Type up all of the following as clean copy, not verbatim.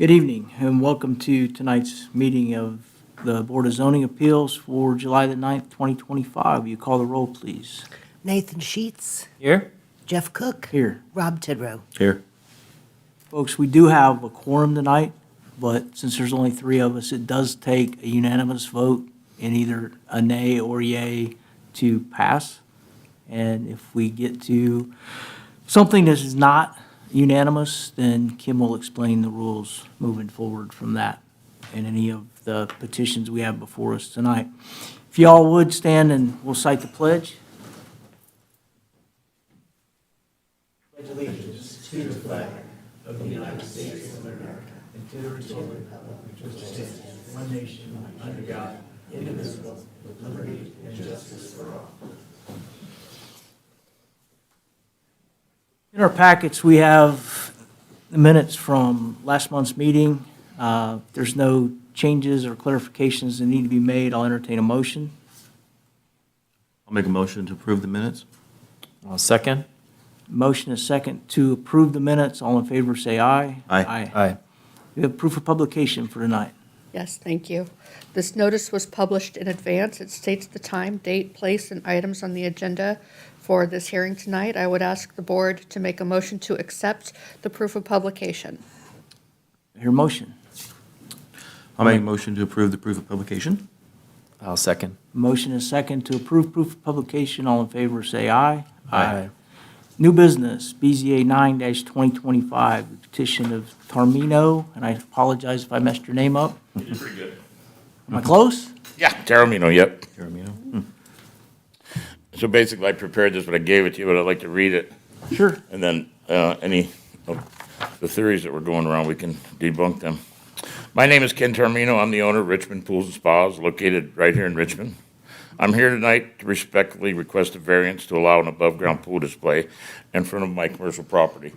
Good evening, and welcome to tonight's meeting of the Board of Zoning Appeals for July the 9th, 2025. Will you call the roll, please? Nathan Sheets, Here? Jeff Cook, Here. Rob Tidrow. Here. Folks, we do have a quorum tonight, but since there's only three of us, it does take a unanimous vote in either a nay or yay to pass. And if we get to something that is not unanimous, then Kim will explain the rules moving forward from that and any of the petitions we have before us tonight. If y'all would stand and we'll cite the pledge. Pledge allegiance to the flag of the United States of America and to the republic which stands one nation under God, indivisible, with liberty and justice for all. In our packets, we have the minutes from last month's meeting. If there's no changes or clarifications that need to be made, I'll entertain a motion. I'll make a motion to approve the minutes. I'll second. Motion is second to approve the minutes. All in favor, say aye. Aye. Aye. We have proof of publication for tonight. Yes, thank you. This notice was published in advance. It states the time, date, place, and items on the agenda for this hearing tonight. I would ask the board to make a motion to accept the proof of publication. Your motion. I'll make a motion to approve the proof of publication. I'll second. Motion is second to approve proof of publication. All in favor, say aye. New business, BZA 9-2025, petition of Tarmino, and I apologize if I messed your name up. You did pretty good. Am I close? Yeah, Taramino, yep. Jeremino. So basically, I prepared this, but I gave it to you, but I'd like to read it. Sure. And then any of the theories that were going around, we can debunk them. My name is Ken Taramino. I'm the owner of Richmond Pools and Spas, located right here in Richmond. I'm here tonight to respectfully request a variance to allow an above-ground pool display in front of my commercial property.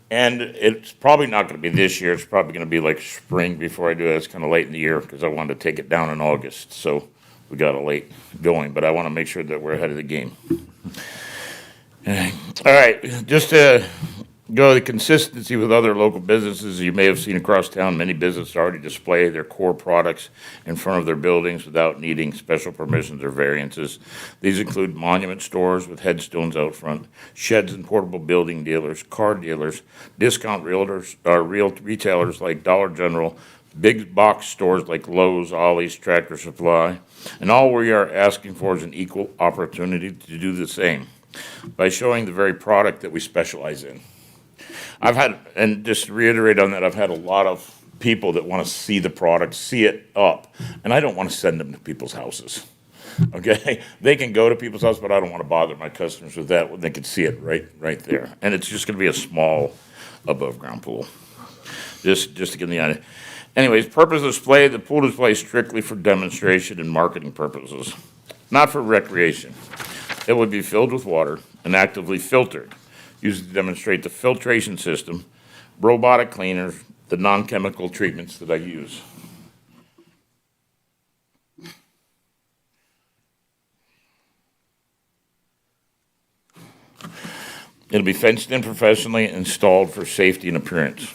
And it's probably not going to be this year. It's probably going to be like spring before I do it. It's kind of late in the year because I wanted to take it down in August. So we got a late going, but I want to make sure that we're ahead of the game. All right, just to go the consistency with other local businesses, you may have seen across town, many businesses already display their core products in front of their buildings without needing special permissions or variances. These include monument stores with headstones out front, sheds and portable building dealers, car dealers, discount realtors, retailers like Dollar General, big box stores like Lowe's, Ollie's, Tractor Supply, and all we are asking for is an equal opportunity to do the same by showing the very product that we specialize in. I've had, and just to reiterate on that, I've had a lot of people that want to see the product, see it up, and I don't want to send them to people's houses. Okay, they can go to people's houses, but I don't want to bother my customers with that when they can see it right there. And it's just going to be a small above-ground pool, just to get the idea. Anyways, purpose of display: the pool display is strictly for demonstration and marketing purposes, not for recreation. It would be filled with water and actively filtered, used to demonstrate the filtration system, robotic cleaners, the non-chemical treatments that I use. It'll be fenced in professionally and installed for safety and appearance.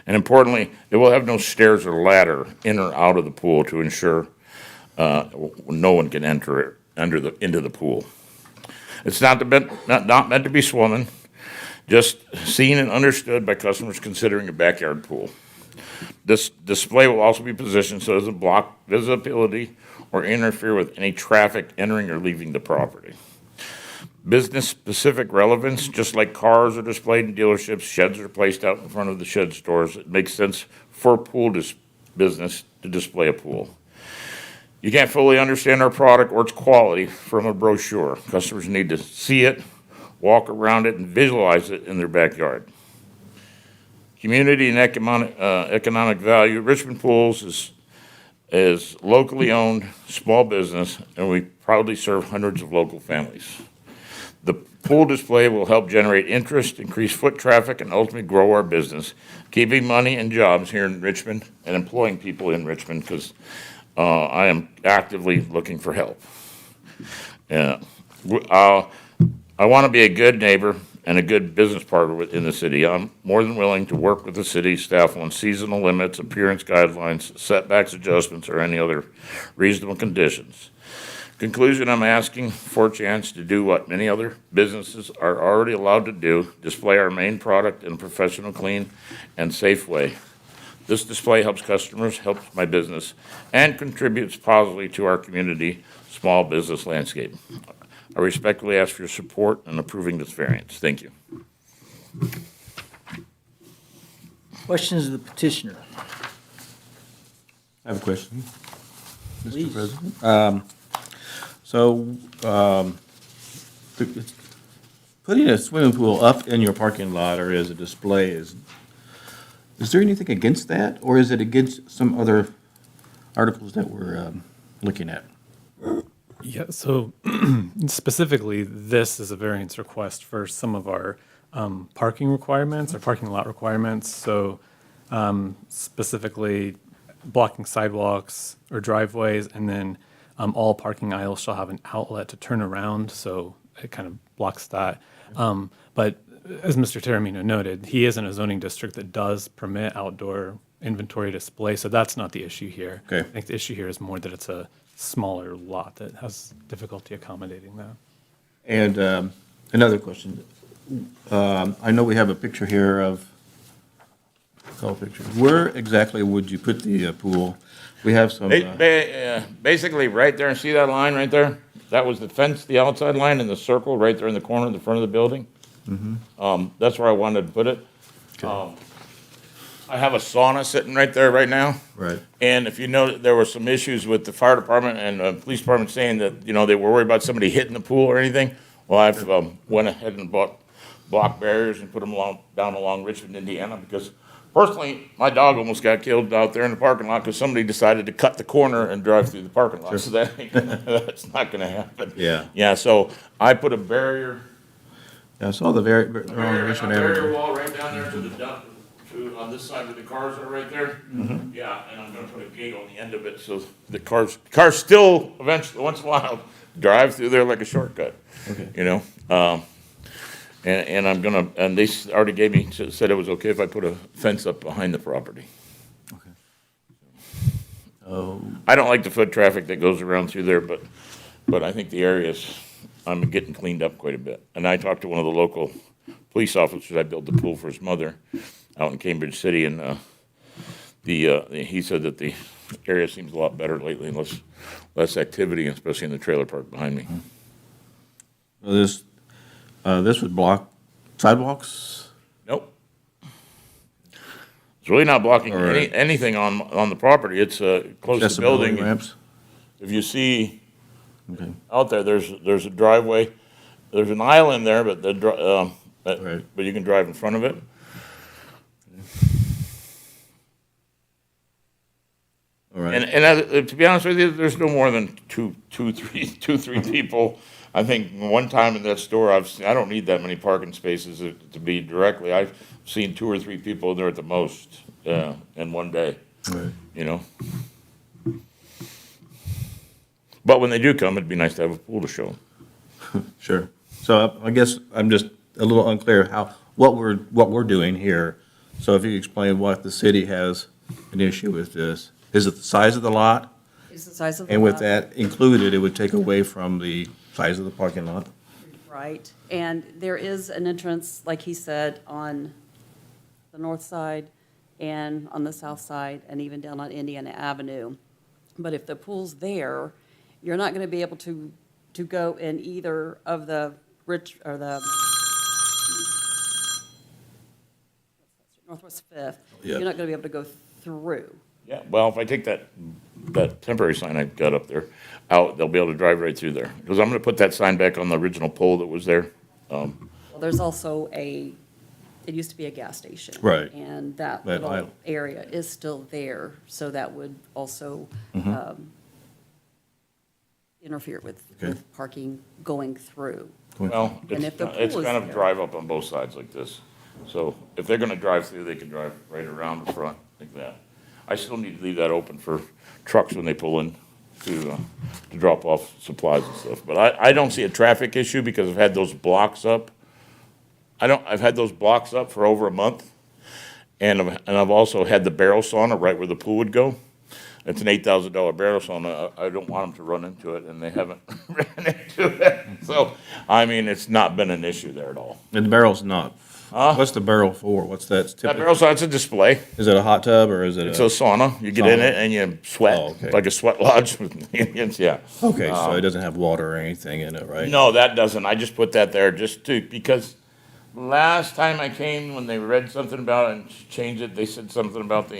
And importantly, it will have no stairs or ladder in or out of the pool to ensure no one can enter it into the pool. It's not meant to be swimming, just seen and understood by customers considering a backyard pool. This display will also be positioned so it doesn't block visibility or interfere with any traffic entering or leaving the property. Business-specific relevance: just like cars are displayed in dealerships, sheds are placed out in front of the shed stores. It makes sense for a pool business to display a pool. You can't fully understand our product or its quality from a brochure. Customers need to see it, walk around it, and visualize it in their backyard. Community and economic value: Richmond Pools is locally owned small business, and we proudly serve hundreds of local families. The pool display will help generate interest, increase foot traffic, and ultimately grow our business, keeping money and jobs here in Richmond and employing people in Richmond, because I am actively looking for help. I want to be a good neighbor and a good business partner in the city. I'm more than willing to work with the city staff on seasonal limits, appearance guidelines, setbacks adjustments, or any other reasonable conditions. Conclusion, I'm asking for a chance to do what many other businesses are already allowed to do, display our main product in a professional, clean, and safe way. This display helps customers, helps my business, and contributes positively to our community small business landscape. I respectfully ask for your support in approving this variance. Thank you. Questions of the petitioner? I have a question, Please. Mr. President. Putting a swimming pool up in your parking lot or as a display is there anything against that? Or is it against some other articles that we're looking at? Yeah, so specifically, this is a variance request for some of our parking requirements or parking lot requirements. So specifically, blocking sidewalks or driveways, and then all parking aisles shall have an outlet to turn around, so it kind of blocks that. But as Mr. Terramino noted, he is in a zoning district that does permit outdoor inventory display, so that's not the issue here. Okay. I think the issue here is more that it's a smaller lot that has difficulty accommodating that. And another question. I know we have a picture here of, color picture. Where exactly would you put the pool? We have some, Basically, right there, see that line right there? That was the fence, the outside line, and the circle right there in the corner, the front of the building. That's where I wanted to put it. I have a sauna sitting right there right now. right, And if you know, there were some issues with the fire department and police department saying that, you know, they were worried about somebody hitting the pool or anything. Well, I've went ahead and bought block barriers and put them down along Richmond, Indiana, because personally, my dog almost got killed out there in the parking lot because somebody decided to cut the corner and drive through the parking lot. So that's not gonna happen. Yeah. Yeah, so I put a barrier I saw the Richmond barrier Avenue. wall right down there to the dump, on this side where the cars are right there. Yeah, and I'm gonna put a gate on the end of it, so the cars still eventually, once in a while, drive through there like a shortcut. Okay. You know, and I'm gonna, and they already gave me, said it was okay if I put a fence up behind the property. Oh, I don't like the foot traffic that goes around through there, but I think the area's, I'm getting cleaned up quite a bit. And I talked to one of the local police officers, I built the pool for his mother out in Cambridge City, and he said that the area seems a lot better lately, and less activity, especially in the trailer park behind me. well, this would block sidewalks? Nope. It's really not blocking Or- anything on the property. It's close to the Accessibility building. ramps? If you see Okay, out there, there's a driveway. There's an island there, but Right. but you can drive in front of it. all right. And to be honest with you, there's no more than two, three people. I think one time in that store, I don't need that many parking spaces to be directly. I've seen 2 or 3 people there at the most in one day. Right. You know. But when they do come, it'd be nice to have a pool to show them. Sure. So I guess I'm just a little unclear what we're doing here. So if you could explain what the city has an issue with this. Is it the size of the lot? Is the size of the And with lot. that included, it would take away from the size of the parking lot? Right, and there is an entrance, like he said, on the north side and on the south side, and even down on Indiana Avenue. But if the pool's there, you're not gonna be able to go in either of the Northwest Fifth. Yeah. You're not gonna be able to go through. Yeah, well, if I take that temporary sign I got up there out, they'll be able to drive right through there. Because I'm gonna put that sign back on the original pole that was there. Well, there's also it used to be a gas station. Right. And that That little aisle. area is still there, so that would also interfere with Okay. parking going through. Well, And if the it's pool is kind of there. drive up on both sides like this. So if they're gonna drive through, they can drive right around the front like that. I still need to leave that open for trucks when they pull in to drop off supplies and stuff. But I don't see a traffic issue because I've had those blocks up I've had those blocks up for over a month. And I've also had the barrel sauna right where the pool would go. It's an $8,000 barrel sauna. I don't want them to run into it, and they haven't ran into it. So, I mean, it's not been an issue there at all. And the barrel's not. What's the barrel for? What's that? That typically? barrel sauna's a display. Is it a hot tub or is it It's a sauna. You get in it and you sweat, Oh, okay. like a sweat lodge with the Indians, yeah. Okay, so it doesn't have water or anything in it, right? No, that doesn't. I just put that there just because last time I came, when they read something about it and changed it, they said something about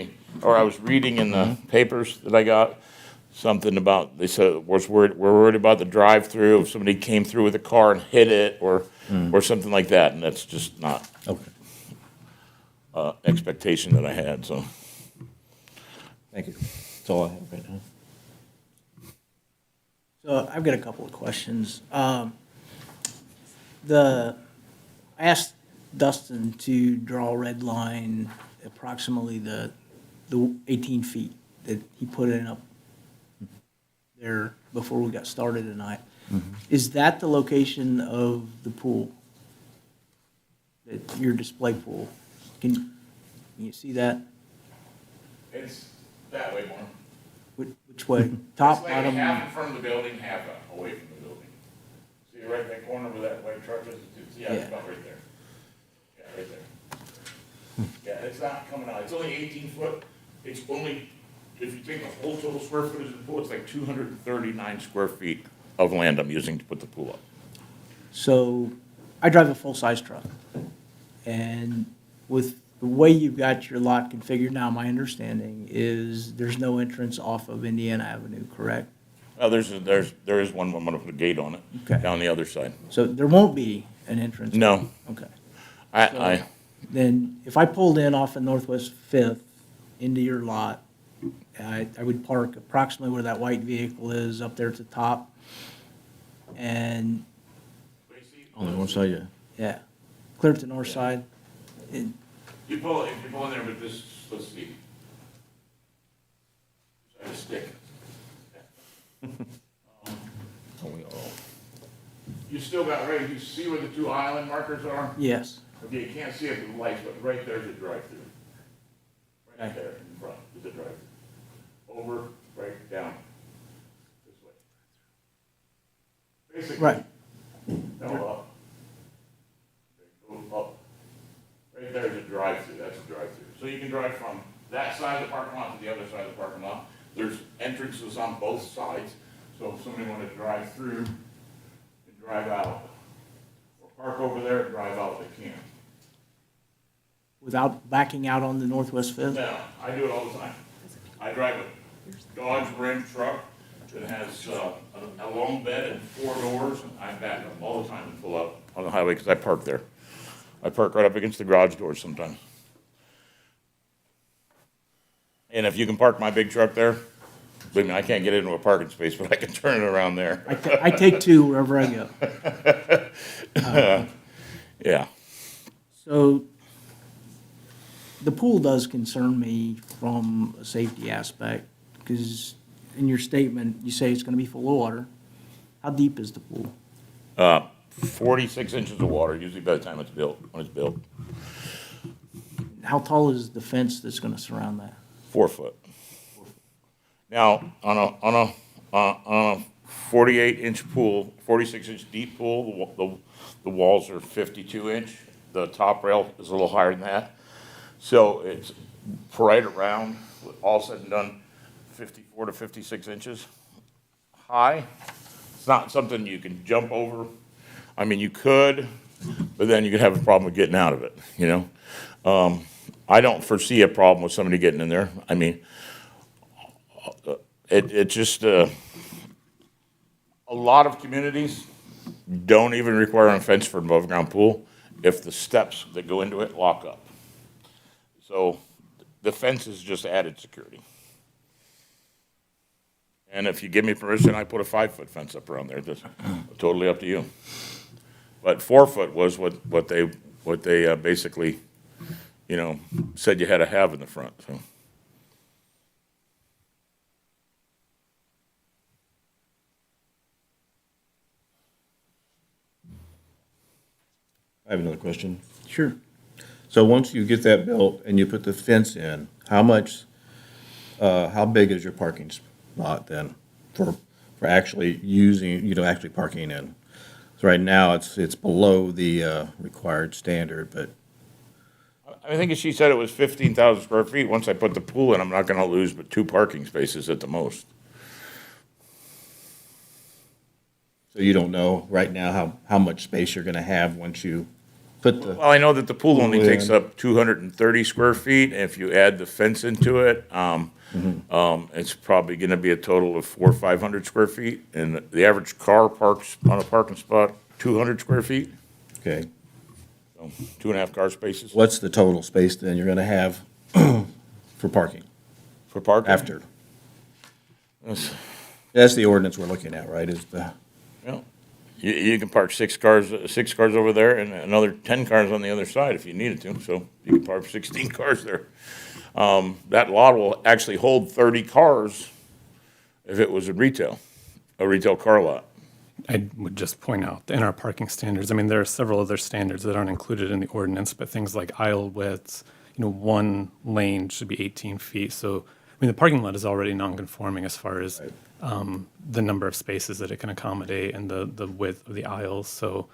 or I was reading in the papers that I got, something about, they said, we're worried about the drive-through, if somebody came through with a car and hit it, or something like that, and that's just not Okay, expectation that I had, so. thank you. That's all I have right now. So I've got a couple of questions. I asked Dustin to draw a red line approximately the 18 feet that he put in up there before we got started tonight. Is that the location of the pool? Your display pool? Can you see that? It's that way more. Which way? Top, It's like bottom? half in front of the building, half away from the building. See right in that corner where that white truck is? Yeah, it's Yeah. about right there. Yeah, right there. Yeah, it's not coming out. It's only 18 foot. It's only, if you take the whole total square footage of the pool, it's like 239 square feet of land I'm using to put the pool up. So I drive a full-size truck. And with the way you've got your lot configured now, my understanding is there's no entrance off of Indiana Avenue, correct? There is one, I'm gonna put a gate on it, Okay. down the other side. So there won't be an entrance? No, Okay. I, Then if I pulled in off of Northwest Fifth into your lot, I would park approximately where that white vehicle is up there at the top. And, On the north side, yeah. yeah, clear to the north side. And if you pull in there with this, let's see. Try to stick. You still got, right, you see where the two island markers are? yes, Okay, you can't see it with the lights, but right there's a drive-through. Right Okay. there in front is a drive-through. Over, right, down, this way. Basically. right. No, up. Go up. Right there's a drive-through, that's a drive-through. So you can drive from that side of the parking lot to the other side of the parking lot. There's entrances on both sides, so if somebody wanted to drive through and drive out, or park over there and drive out, they can. Without backing out on the Northwest Fifth? No, I do it all the time. I drive a Dodge Ram truck that has a long bed and 4 doors, and I back up all the time and pull up on the highway because I park there. I park right up against the garage doors sometimes. And if you can park my big truck there, believe me, I can't get into a parking space, but I can turn it around there. I take two wherever I go. Yeah. So the pool does concern me from a safety aspect, because in your statement, you say it's gonna be full of water. How deep is the pool? 46 inches of water, usually by the time it's built, when it's built. How tall is the fence that's gonna surround that? 4 foot. Now, on a 48-inch pool, 46-inch deep pool, the walls are 52-inch. The top rail is a little higher than that. So it's right around, all said and done, 54 to 56 inches high. It's not something you can jump over. I mean, you could, but then you could have a problem with getting out of it, you know? I don't foresee a problem with somebody getting in there. I mean, it just, a lot of communities don't even require a fence for an above-ground pool if the steps that go into it lock up. So the fence is just added security. And if you give me permission, I put a 5-foot fence up around there. That's totally up to you. But 4 foot was what they basically, you know, said you had to have in the front, so. I have another question. Sure. So once you get that built and you put the fence in, how big is your parking spot then for actually using, actually parking in? So right now, it's below the required standard, but I think she said it was 15,000 square feet. Once I put the pool in, I'm not gonna lose but 2 parking spaces at the most. so you don't know right now how much space you're gonna have once you put the, Well, I know that the pool only Pool takes in. up 230 square feet. If you add the fence into it, it's probably gonna be a total of 400 or 500 square feet. And the average car parks on a parking spot, 200 square feet, okay. so 2.5 car spaces What's the total space then you're gonna have for parking for parking. after? That's- That's the ordinance we're looking at, right, is the, Yeah. You can park 6 cars over there and another 10 cars on the other side if you needed to, so you can park 16 cars there. That lot will actually hold 30 cars if it was a retail car lot. I would just point out, in our parking standards, I mean, there are several other standards that aren't included in the ordinance, but things like aisle widths, one lane should be 18 feet. So, I mean, the parking lot is already non-conforming as far as the number of spaces that it can accommodate and the width of the aisles. So,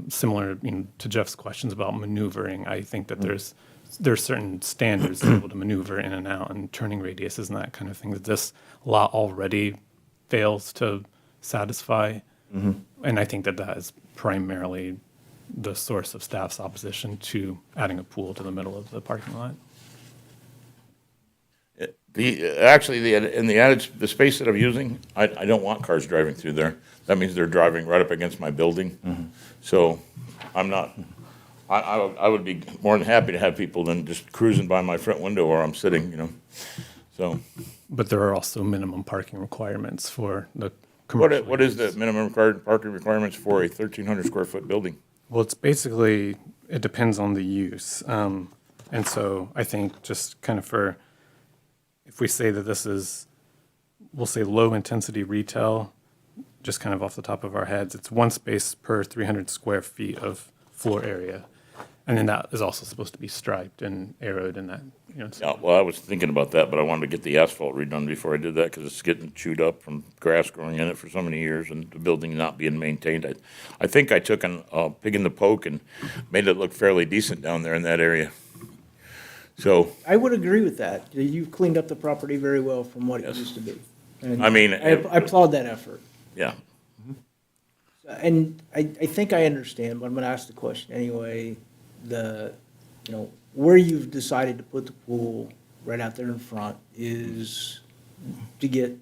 similar, to Jeff's questions about maneuvering, I think that there are certain standards to be able to maneuver in and out and turning radiuses and that kind of thing that this lot already fails to satisfy. And I think that is primarily the source of staff's opposition to adding a pool to the middle of the parking lot. The space that I'm using, I don't want cars driving through there. That means they're driving right up against my building. So I'm not, I would be more than happy to have people than just cruising by my front window where I'm sitting, so. But there are also minimum parking requirements for the commercial. What is the minimum parking requirements for a 1,300 square foot building? Well, it's basically, it depends on the use. And so I think just kind of if we say that this is, we'll say low intensity retail, just kind of off the top of our heads, it's 1 space per 300 square feet of floor area. And then that is also supposed to be striped and arrowed and that, Yeah, well, I was thinking about that, but I wanted to get the asphalt redone before I did that because it's getting chewed up from grass growing in it for so many years and the building not being maintained. I think I took a pig in the poke and made it look fairly decent down there in that area. So, I would agree with that. You've cleaned up the property very well from what it used to be. And I mean, I applaud that effort. yeah, And I think I understand, but I'm gonna ask the question anyway. Where you've decided to put the pool right out there in front is to get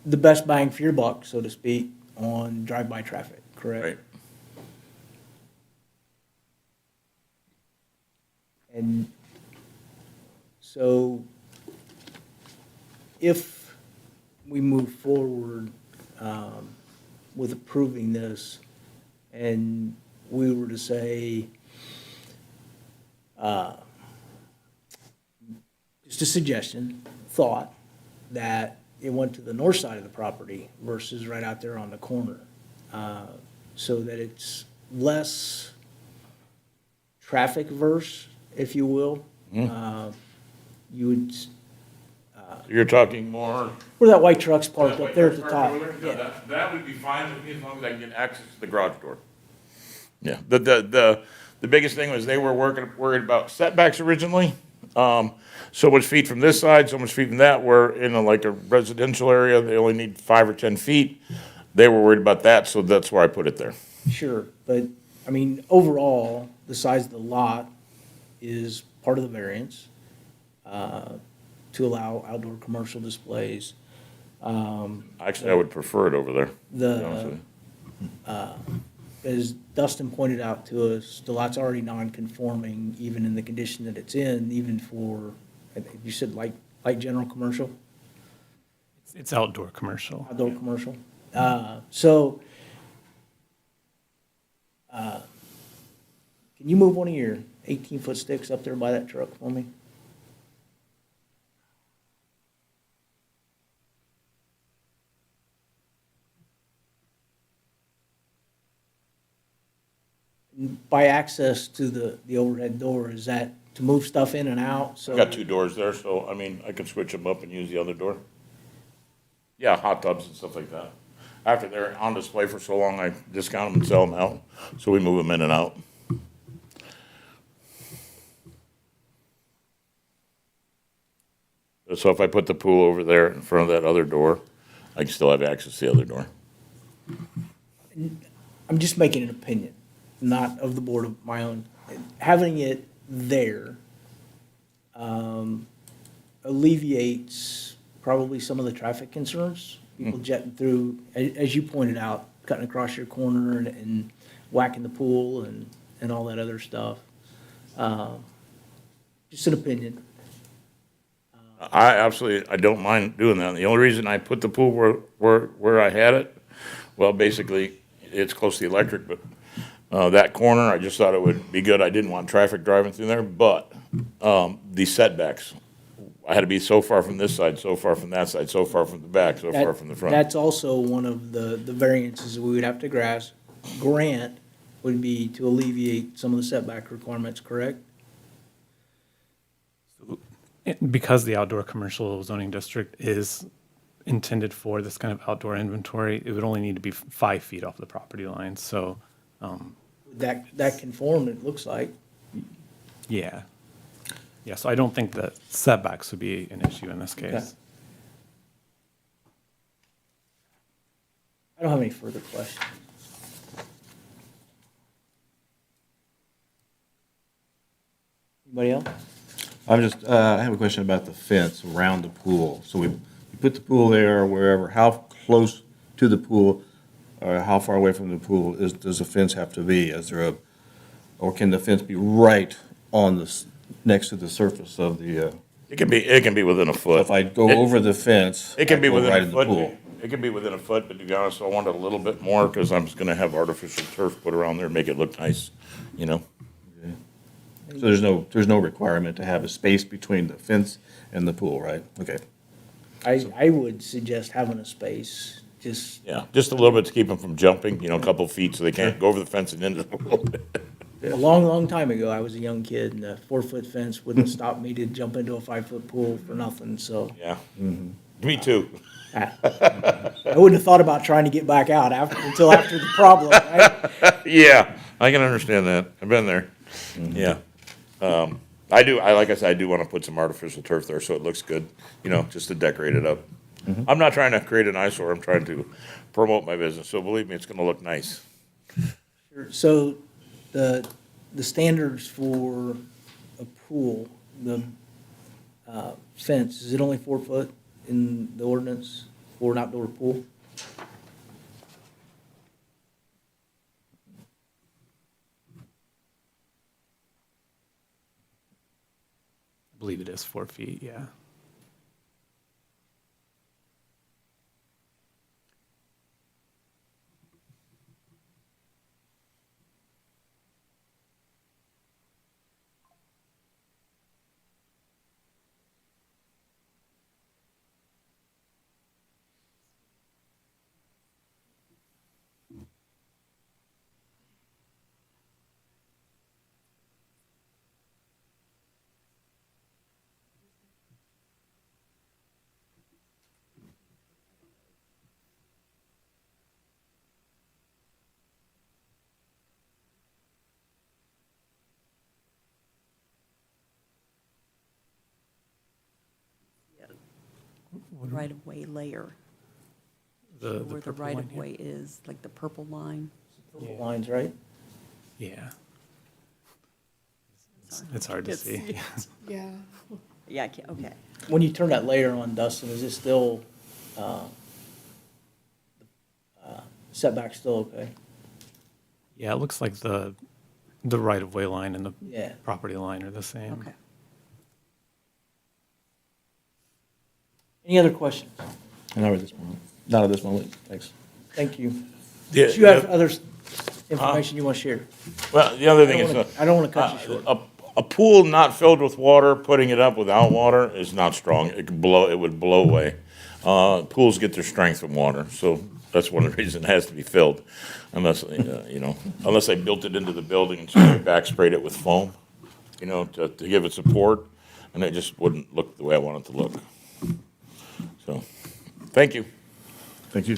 the best bang for your buck, so to speak, on drive-by traffic, correct? right. And so if we move forward with approving this and we were to say, just a suggestion, thought, that it went to the north side of the property versus right out there on the corner, so that it's less traffic-verse, if you will. You would, You're talking more. where that white truck's parked up there at the top. Yeah. That would be fine with me as long as I can get access to the garage door. Yeah, the biggest thing was they were worried about setbacks originally. So much feet from this side, so much feet from that, where in a residential area, they only need 5 or 10 feet. They were worried about that, so that's why I put it there. Sure, but, I mean, overall, the size of the lot is part of the variance to allow outdoor commercial displays. Actually, I would prefer it over there, to be honest with you. As Dustin pointed out to us, the lot's already non-conforming, even in the condition that it's in, even for, I think you said light general commercial, it's outdoor commercial. outdoor commercial. Can you move one of your 18-foot sticks up there by that truck for me? by access to the overhead door, is that to move stuff in and out? So I've got two doors there, so, I mean, I could switch them up and use the other door. Yeah, hot tubs and stuff like that. After they're on display for so long, I discount them and sell them out, so we move them in and out. So if I put the pool over there in front of that other door, I can still have access to the other door. I'm just making an opinion, not of the board, of my own. Having it there alleviates probably some of the traffic concerns. People jetting through, as you pointed out, cutting across your corner and whacking the pool and all that other stuff. Just an opinion. I don't mind doing that. The only reason I put the pool where I had it, well, basically, it's close to the electric, but that corner, I just thought it would be good. I didn't want traffic driving through there, but the setbacks, I had to be so far from this side, so far from that side, so far from the back, so far from the front. That's also one of the variances we would have to grant would be to alleviate some of the setback requirements, correct? Because the outdoor commercial zoning district is intended for this kind of outdoor inventory, it would only need to be 5 feet off the property line, so, That conform, it looks like. yeah. Yeah, so I don't think that setbacks would be an issue in this Okay. case. I don't have any further questions. Anybody else? I have a question about the fence around the pool. So we put the pool there or wherever, how close to the pool, or how far away from the pool does the fence have to be? Or can the fence be right on next to the surface of the, It can be within a foot. if I go over the fence? It can be I go within right a in the foot. pool? It can be within a foot, but to be honest, I wanted a little bit more because I'm just gonna have artificial turf put around there and make it look nice, you know? So there's no requirement to have a space between the fence and the pool, right? Okay. I would suggest having a space, just, Yeah, just a little bit to keep them from jumping, you know, a couple feet so they can't go over the fence and into the pool. a long, long time ago, I was a young kid, and a 4-foot fence wouldn't stop me to jump into a 5-foot pool for nothing, so. Yeah, me too. I wouldn't have thought about trying to get back out until after the problem, right? Yeah, I can understand that. I've been there. Yeah. Like I said, I do want to put some artificial turf there so it looks good, you know, just to decorate it up. I'm not trying to create an eyesore, I'm trying to promote my business, so believe me, it's gonna look nice. So the standards for a pool, the fence, is it only 4 foot in the ordinance for an outdoor pool? I believe it is 4 feet, yeah. Right-of-way layer, The where the purple line, yeah. right-of-way is, like the purple line. Purple lines, right? Yeah. It's hard to Can't see. it. Yeah. Yeah, I can't, okay. When you turn that layer on, Dustin, is it still, setback still okay? Yeah, it looks like the right-of-way line and the Yeah. property line are the same. Okay. Any other questions? Not at this moment. Not at this moment, thanks. Thank you. Yeah, Do you have other information you want to share? Well, the other thing is, I don't want to cut you short. a pool not filled with water, putting it up without water is not strong. It would blow away. Pools get their strength from water, so That's one of the reasons it has to be filled, unless, unless they built it into the building and backsprayed it with foam, to give it support, and it just wouldn't look the way I want it to look. So, thank you. Thank you.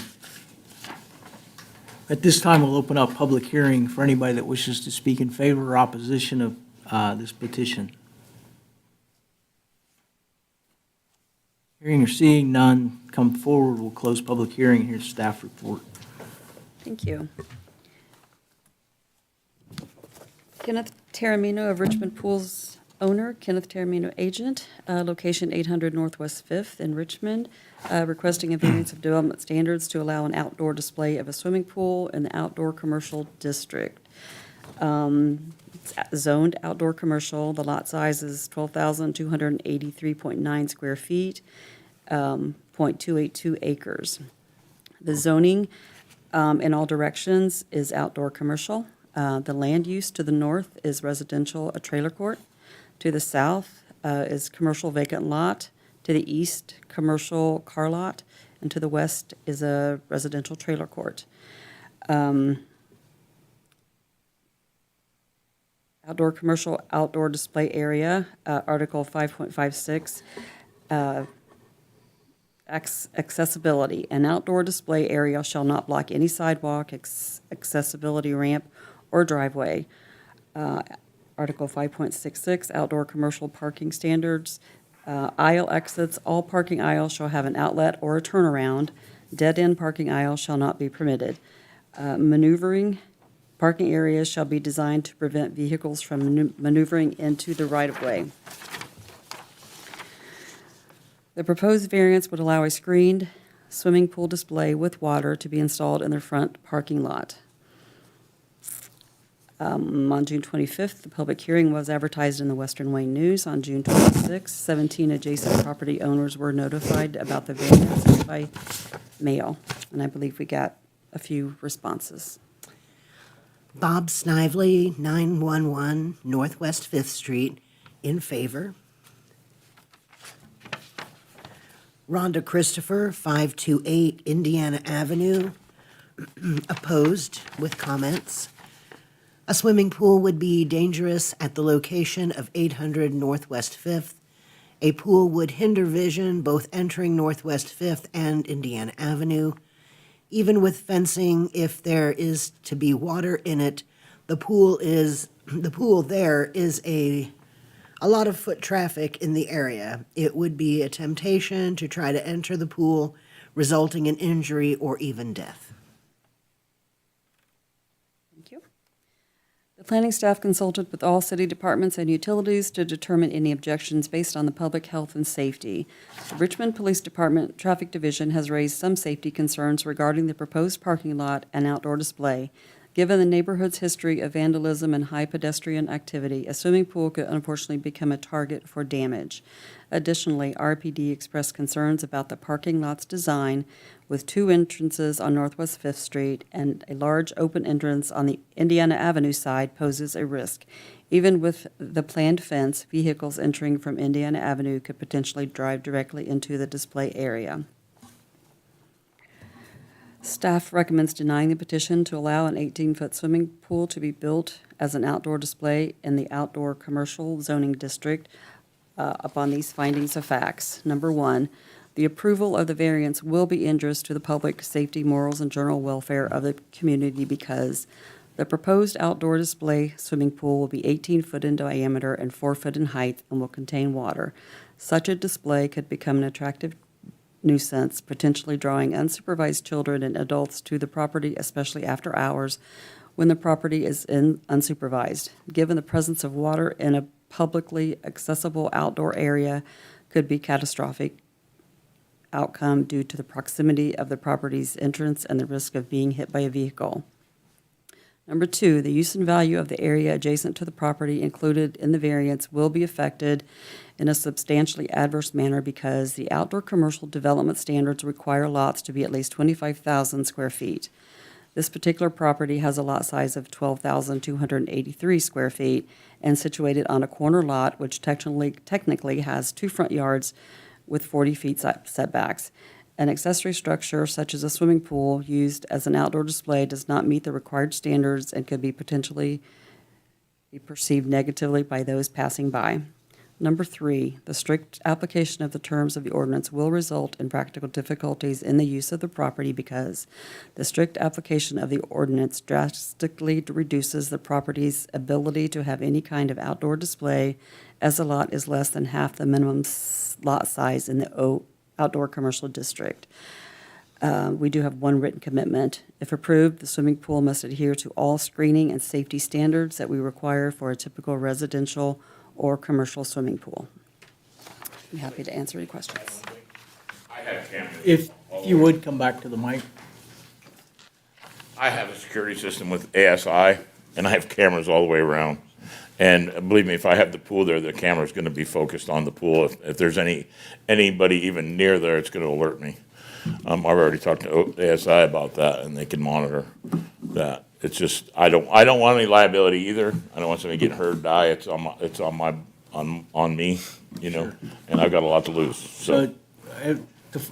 At this time, we'll open up public hearing for anybody that wishes to speak in favor or opposition of this petition. Hearing or seeing none come forward, we'll close public hearing. Here's staff report. Thank you. Kenneth Taramino of Richmond Pools owner, Kenneth Taramino agent, location 800 Northwest 5th in Richmond, requesting a variance of development standards to allow an outdoor display of a swimming pool in the outdoor commercial district. It's zoned outdoor commercial. The lot size is 12,283.9 square feet, 0.282 acres. The zoning in all directions is outdoor commercial. The land use to the north is residential, a trailer court. To the south is commercial vacant lot. To the east, commercial car lot. And to the west is a residential trailer court. Outdoor commercial, outdoor display area, Article 5.56, accessibility. An outdoor display area shall not block any sidewalk, accessibility ramp, or driveway. Article 5.66, outdoor commercial parking standards. Aisle exits, all parking aisles shall have an outlet or a turnaround. Dead-end parking aisles shall not be permitted. Maneuvering, parking areas shall be designed to prevent vehicles from maneuvering into the right-of-way. The proposed variance would allow a screened swimming pool display with water to be installed in the front parking lot. On June 25th, the public hearing was advertised in the Western Wayne News. On June 26th, 17 adjacent property owners were notified about the variance by mail, and I believe we got a few responses. Bob Snively, 911 Northwest 5th Street, in favor. Rhonda Christopher, 528 Indiana Avenue, opposed with comments. A swimming pool would be dangerous at the location of 800 Northwest 5th. A pool would hinder vision both entering Northwest 5th and Indiana Avenue. Even with fencing, if there is to be water in it, the pool there is a lot of foot traffic in the area. It would be a temptation to try to enter the pool, resulting in injury or even death. Thank you. The planning staff consulted with all city departments and utilities to determine any objections based on the public health and safety. The Richmond Police Department Traffic Division has raised some safety concerns regarding the proposed parking lot and outdoor display. Given the neighborhood's history of vandalism and high pedestrian activity, a swimming pool could unfortunately become a target for damage. Additionally, RPD expressed concerns about the parking lot's design, with two entrances on Northwest 5th Street and a large open entrance on the Indiana Avenue side poses a risk. Even with the planned fence, vehicles entering from Indiana Avenue could potentially drive directly into the display area. Staff recommends denying the petition to allow an 18-foot swimming pool to be built as an outdoor display in the outdoor commercial zoning district upon these findings of facts. Number one, the approval of the variance will be injurious to the public safety, morals, and general welfare of the community because the proposed outdoor display swimming pool will be 18 foot in diameter and 4 foot in height and will contain water. Such a display could become an attractive nuisance, potentially drawing unsupervised children and adults to the property, especially after hours when the property is unsupervised. Given the presence of water in a publicly accessible outdoor area could be catastrophic outcome due to the proximity of the property's entrance and the risk of being hit by a vehicle. Number two, the use and value of the area adjacent to the property included in the variance will be affected in a substantially adverse manner because the outdoor commercial development standards require lots to be at least 25,000 square feet. This particular property has a lot size of 12,283 square feet and situated on a corner lot, which technically has two front yards with 40 feet setbacks. An accessory structure such as a swimming pool used as an outdoor display does not meet the required standards and could be potentially be perceived negatively by those passing by. Number 3, the strict application of the terms of the ordinance will result in practical difficulties in the use of the property because the strict application of the ordinance drastically reduces the property's ability to have any kind of outdoor display as the lot is less than half the minimum lot size in the outdoor commercial district. We do have one written commitment. If approved, the swimming pool must adhere to all screening and safety standards that we require for a typical residential or commercial swimming pool. I'm happy to answer any questions. I have cameras. If you would come back to the mic. I have a security system with ASI, and I have cameras all the way around. And believe me, if I have the pool there, the camera's gonna be focused on the pool. If there's anybody even near there, it's gonna alert me. I've already talked to ASI about that, and they can monitor that. It's just, I don't want any liability either. I don't want somebody getting hurt or die. It's on me, you know, and I've got a lot to lose, so. So,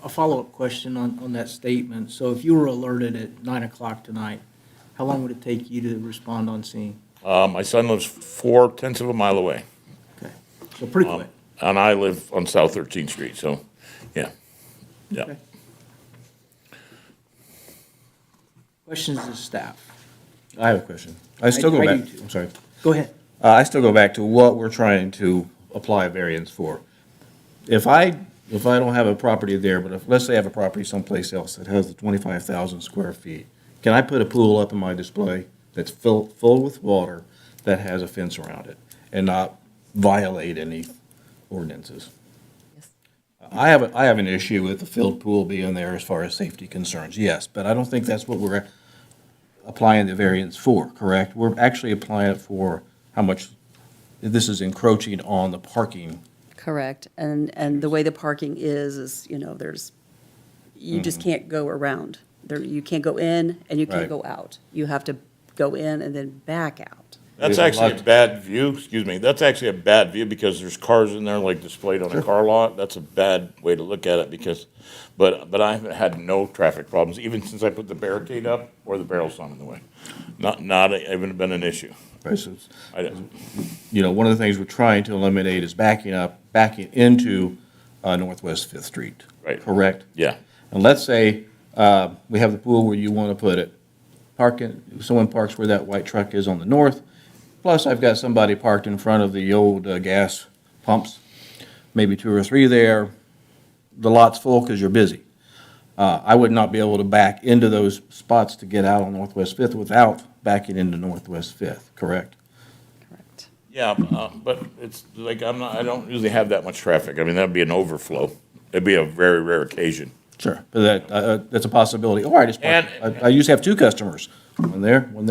a follow-up question on that statement. So if you were alerted at 9 o'clock tonight, how long would it take you to respond on scene? My son lives 4/10 of a mile away, Okay, so pretty quick. and I live on South 13th Street, so, yeah, yeah. Okay. Questions to staff? I have a question. I still go I back, do too. I'm sorry. Go ahead. I still go back to what we're trying to apply a variance for. If I don't have a property there, but let's say I have a property someplace else that has the 25,000 square feet, can I put a pool up in my display that's full with water that has a fence around it and not violate any ordinances? Yes. I have an issue with the filled pool being there as far as safety concerns, yes, but I don't think that's what we're applying the variance for, correct? We're actually applying it for how much this is encroaching on the parking. Correct. And the way the parking is, you know, you just can't go around. You can't go in and you can't Right. go out. You have to go in and then back out. That's We have a actually lot- a bad view, excuse me, that's actually a bad view because there's cars in there like displayed on a car lot. That's a bad way to look at it because, but I haven't had no traffic problems, even since I put the barricade up or the barrel sign in the way. Not even been an issue. Right, so it's- I, one of the things we're trying to eliminate is backing into Northwest Fifth Street. Right. Correct? yeah, And let's say we have the pool where you want to put it. Someone parks where that white truck is on the north, plus I've got somebody parked in front of the old gas pumps, maybe 2 or 3 there. The lot's full because you're busy. I would not be able to back into those spots to get out on Northwest Fifth without backing into Northwest Fifth, correct? Correct. yeah, but it's like, I don't usually have that much traffic. I mean, that'd be an overflow. It'd be a very rare occasion. Sure. But that's a possibility. All right, it's And- I used to have 2 customers, one there. I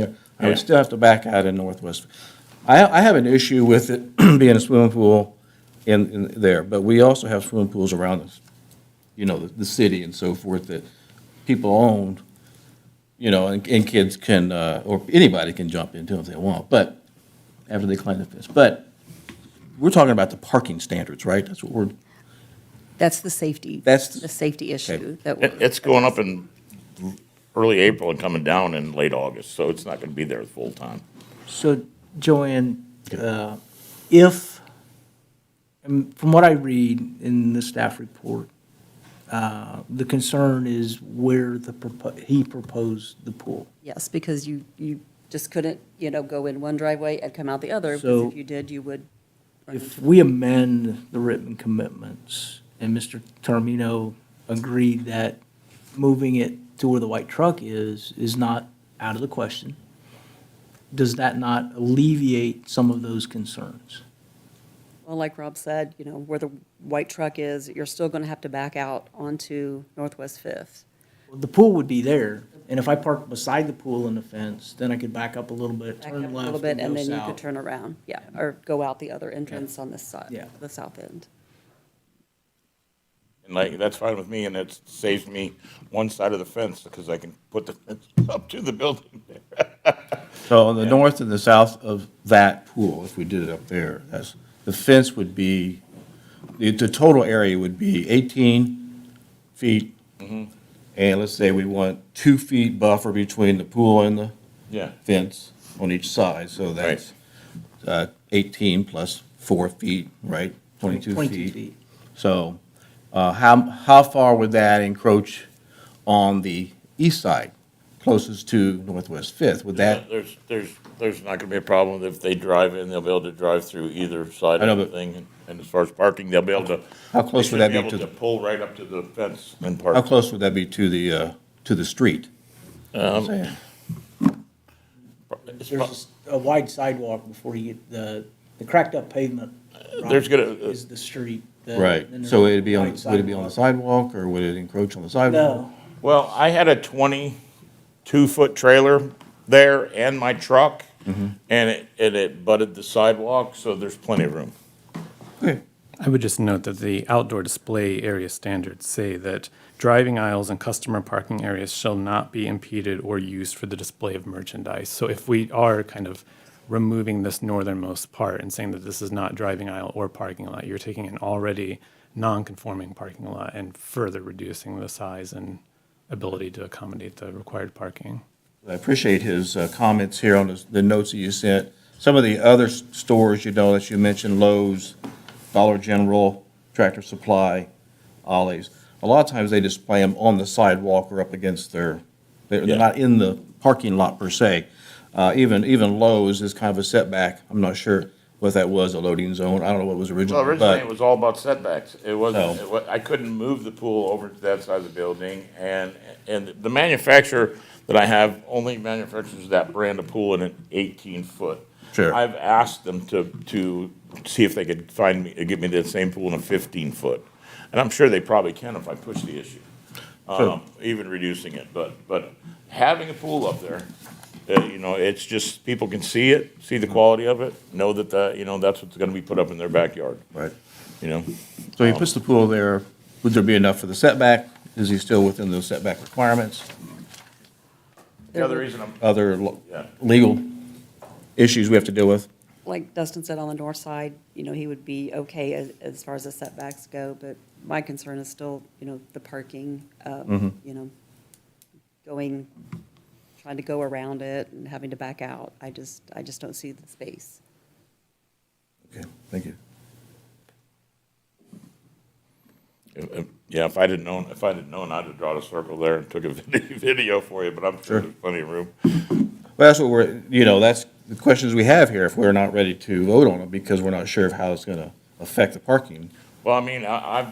Yeah. would still have to back out in Northwest. I have an issue with it being a swimming pool in there, but we also have swimming pools around us, the city and so forth that people own, and kids can, or anybody can jump into if they want, but after they climb the fence. But we're talking about the parking standards, right? That's what That's the safety. That's- the safety issue Okay. that It's going up in early April and coming down in late August, so it's not gonna be there full time. So, Joanne, from what I read in the staff report, the concern is where he proposed the pool. Yes, because you just couldn't, go in one driveway and come out the other. Because So- if you did, you would. run If into- we amend the written commitments, and Mr. Termino agreed that moving it to where the white truck is not out of the question, does that not alleviate some of those concerns? Well, like Rob said, where the white truck is, you're still going to have to back out onto Northwest Fifth. The pool would be there, and if I parked beside the pool in the fence, then I could back up a little bit, Back turn up a left, little bit, and and go then you could south. turn around, yeah, or go out the other entrance on this side, Yeah. the south end. And like, that's fine with me, and it saves me one side of the fence, because I can put the fence up to the building. So on the north and the south of that pool, if we did it up there, the fence would be, the total area would be 18 feet And let's say we want 2 feet buffer between the pool and the Yeah. fence on each side, so that's 18 plus 4 feet, right? 22 feet. So how far would that encroach on the east side, closest to Northwest Fifth? Would that, There's not gonna be a problem if they drive in, they'll be able to drive through either side I know, of the but- thing. And as far as parking, they'll be able to. How close they would that should be to able the- pull right up to the fence and how park. close would that be to the street? Saying. There's a wide sidewalk before you get the cracked up pavement. There's gonna- Is the street. Right, Then so there's it'd be on, wide would it be on the sidewalk, or would it encroach on the sidewalk? No, Well, I had a 22-foot trailer there and my truck, and it butted the sidewalk, so there's plenty of room. Okay, I would just note that the outdoor display area standards say that driving aisles and customer parking areas shall not be impeded or used for the display of merchandise. So if we are kind of removing this northernmost part and saying that this is not driving aisle or parking lot, you're taking an already non-conforming parking lot and further reducing the size and ability to accommodate the required parking. I appreciate his comments here on the notes that you sent. Some of the other stores, that you mentioned, Lowe's, Dollar General, Tractor Supply, Ollie's, a lot of times they display them on the sidewalk or up against they're Yeah. not in the parking lot per se. Even Lowe's is kind of a setback. I'm not sure what that was, a loading zone. I don't know what it was Well, originally, originally, it but, was all about setbacks. It wasn't, No. I couldn't move the pool over to that side of the building, and the manufacturer that I have only manufactures that brand of pool in an 18-foot. Sure. I've asked them to see if they could give me the same pool in a 15-foot, and I'm sure they probably can if I push the issue, Sure. even reducing it, but having a pool up there, it's just, people can see it, see the quality of it, know that, that's what's gonna be put up in their backyard, right. you know? So he puts the pool there. Would there be enough for the setback? Is he still within those setback requirements? The other reason Other Yeah. legal issues we have to deal with? Like Dustin said, on the north side, he would be okay as far as the setbacks go, but my concern is still, the parking, trying to go around it and having to back out. I just don't see the space. Okay, thank you. Yeah, if I didn't known, I'd have drawn a circle there and took a video for you, but I'm sure there's plenty of room. Well, that's what that's the questions we have here, if we're not ready to vote on it, because we're not sure of how it's gonna affect the parking. Well, I mean, I'm,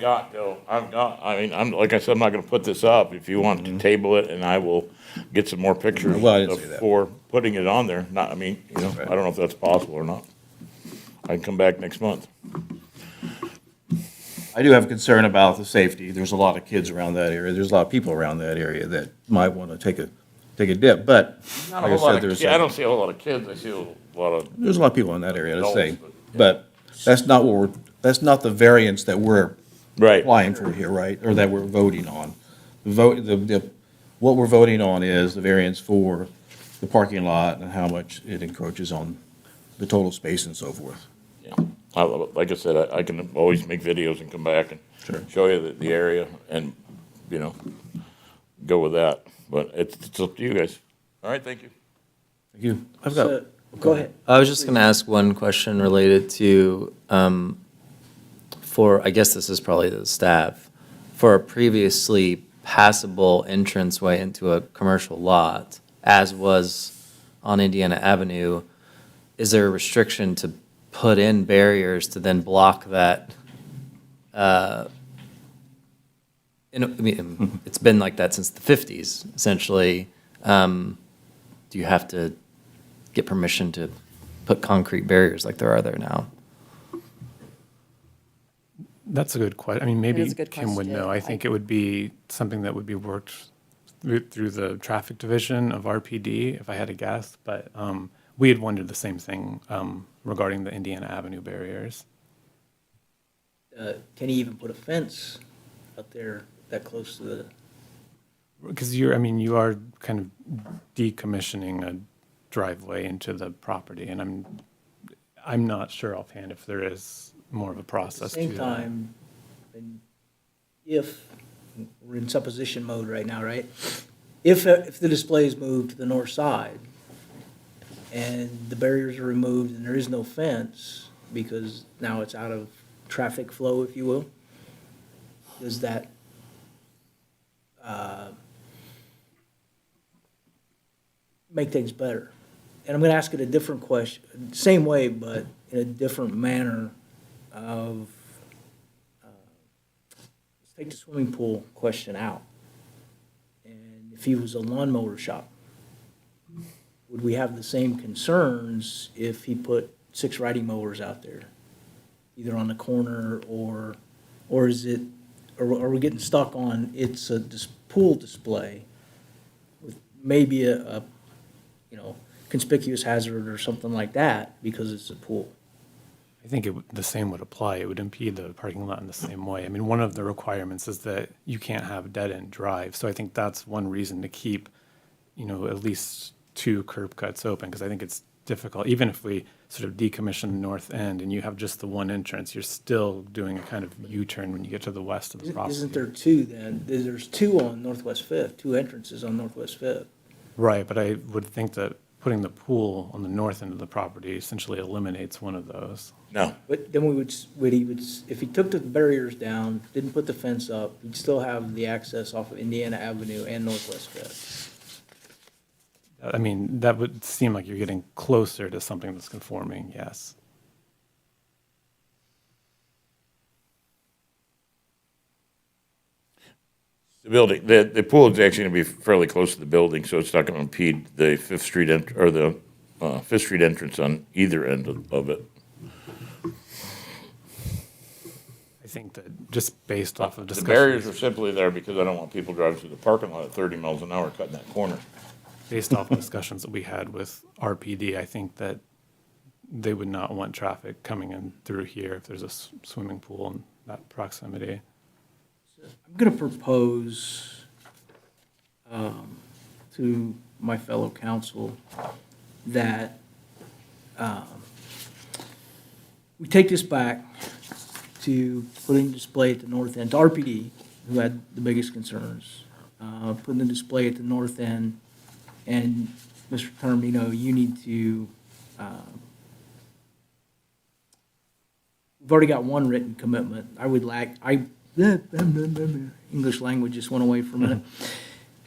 like I said, I'm not gonna put this up. If you want to table it, and I will get some more pictures Well, I didn't say that. before putting it on there. I don't know if that's possible or not. I can come back next month. I do have a concern about the safety. There's a lot of kids around that area. There's a lot of people around that area that might wanna take a dip, but Not like a I whole lot said, of, there's, I don't see a whole lot of kids. I see a lot of, there's a lot of people in that area, let's say. Adults, But that's not that's not the variance that we're right. applying for here, right? Or that we're voting on. What we're voting on is the variance for the parking lot and how much it encroaches on the total space and so forth. Yeah. Like I said, I can always make videos and come back and Sure. show you the area and, go with that. But it's up to you guys. All right, thank you. Thank you. So, go ahead. I was just going to ask one question related to, I guess this is probably the staff, for a previously passable entranceway into a commercial lot, as was on Indiana Avenue, is there a restriction to put in barriers to then block that? It's been like that since the 50s, essentially. Do you have to get permission to put concrete barriers like there are there now? That's a good question. I mean, maybe is a good Kim would question. know. I think it would be something that would be worked through the traffic division of RPD, if I had to guess. But we had wondered the same thing regarding the Indiana Avenue barriers. Can he even put a fence out there that close to the? Because you are kind of decommissioning a driveway into the property, and I'm not sure offhand if there is more of a At the process to same that. time, and if we're in supposition mode right now, right? If the display is moved to the north side and the barriers are removed and there is no fence, because now it's out of traffic flow, if you will, does that make things better? And I'm gonna ask it a different question, same way, but in a different manner of, let's take the swimming pool question out. And if he was a lawnmower shop, would we have the same concerns if he put 6 riding mowers out there? Either on the corner or is it, or are we getting stuck on, it's a pool display with maybe a, you know, conspicuous hazard or something like that because it's a pool? I think the same would apply. It would impede the parking lot in the same way. I mean, one of the requirements is that you can't have dead-end drive. So I think that's one reason to keep, at least 2 curb cuts open, because I think it's difficult. Even if we sort of decommission the north end and you have just the one entrance, you're still doing a kind of U-turn when you get to the west of the property. Isn't there 2 then? There's 2 on Northwest Fifth, 2 entrances on Northwest Fifth. Right, but I would think that putting the pool on the north end of the property essentially eliminates one of those. No. But then if he took the barriers down, didn't put the fence up, he'd still have the access off of Indiana Avenue and Northwest Fifth. I mean, that would seem like you're getting closer to something that's conforming, yes. The building, the pool is actually going to be fairly close to the building, so it's not going to impede the Fifth Street Fifth Street entrance on either end of it. I think that just based off of The discussions. barriers are simply there because I don't want people driving through the parking lot at 30 miles an hour cutting that corner. Based off of discussions that we had with RPD, I think that they would not want traffic coming in through here if there's a swimming pool in that proximity. I'm going to propose to my fellow council that we take this back to putting display at the north end, to RPD, who had the biggest concerns, putting the display at the north end. And Mr. Termino, you need to, we've already got one written commitment. English language just went away for a minute.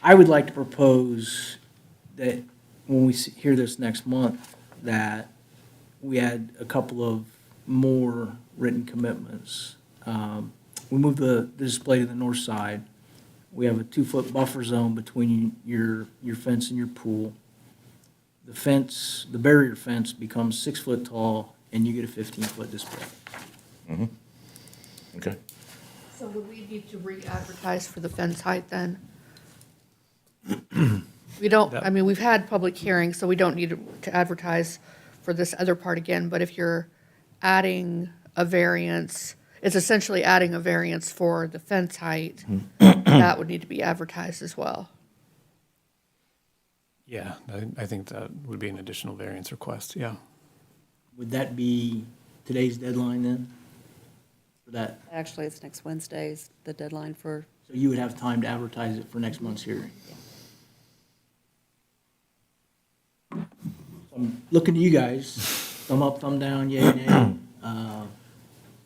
I would like to propose that when we hear this next month, that we add a couple of more written commitments. We move the display to the north side. We have a 2-foot buffer zone between your fence and your pool. The barrier fence becomes 6 foot tall, and you get a 15-foot display. Okay. So would we need to re-advertise for the fence height then? We don't, I mean, we've had public hearings, so we don't need to advertise for this other part again, but if you're adding a variance, it's essentially adding a variance for the fence height, that would need to be advertised as well. Yeah, I think that would be an additional variance request, yeah. Would that be today's deadline then? For that, Actually, it's next Wednesday's the deadline for, so you would have time to advertise it for next month's hearing? I'm looking to you guys, thumb up, thumb down, yay, nay.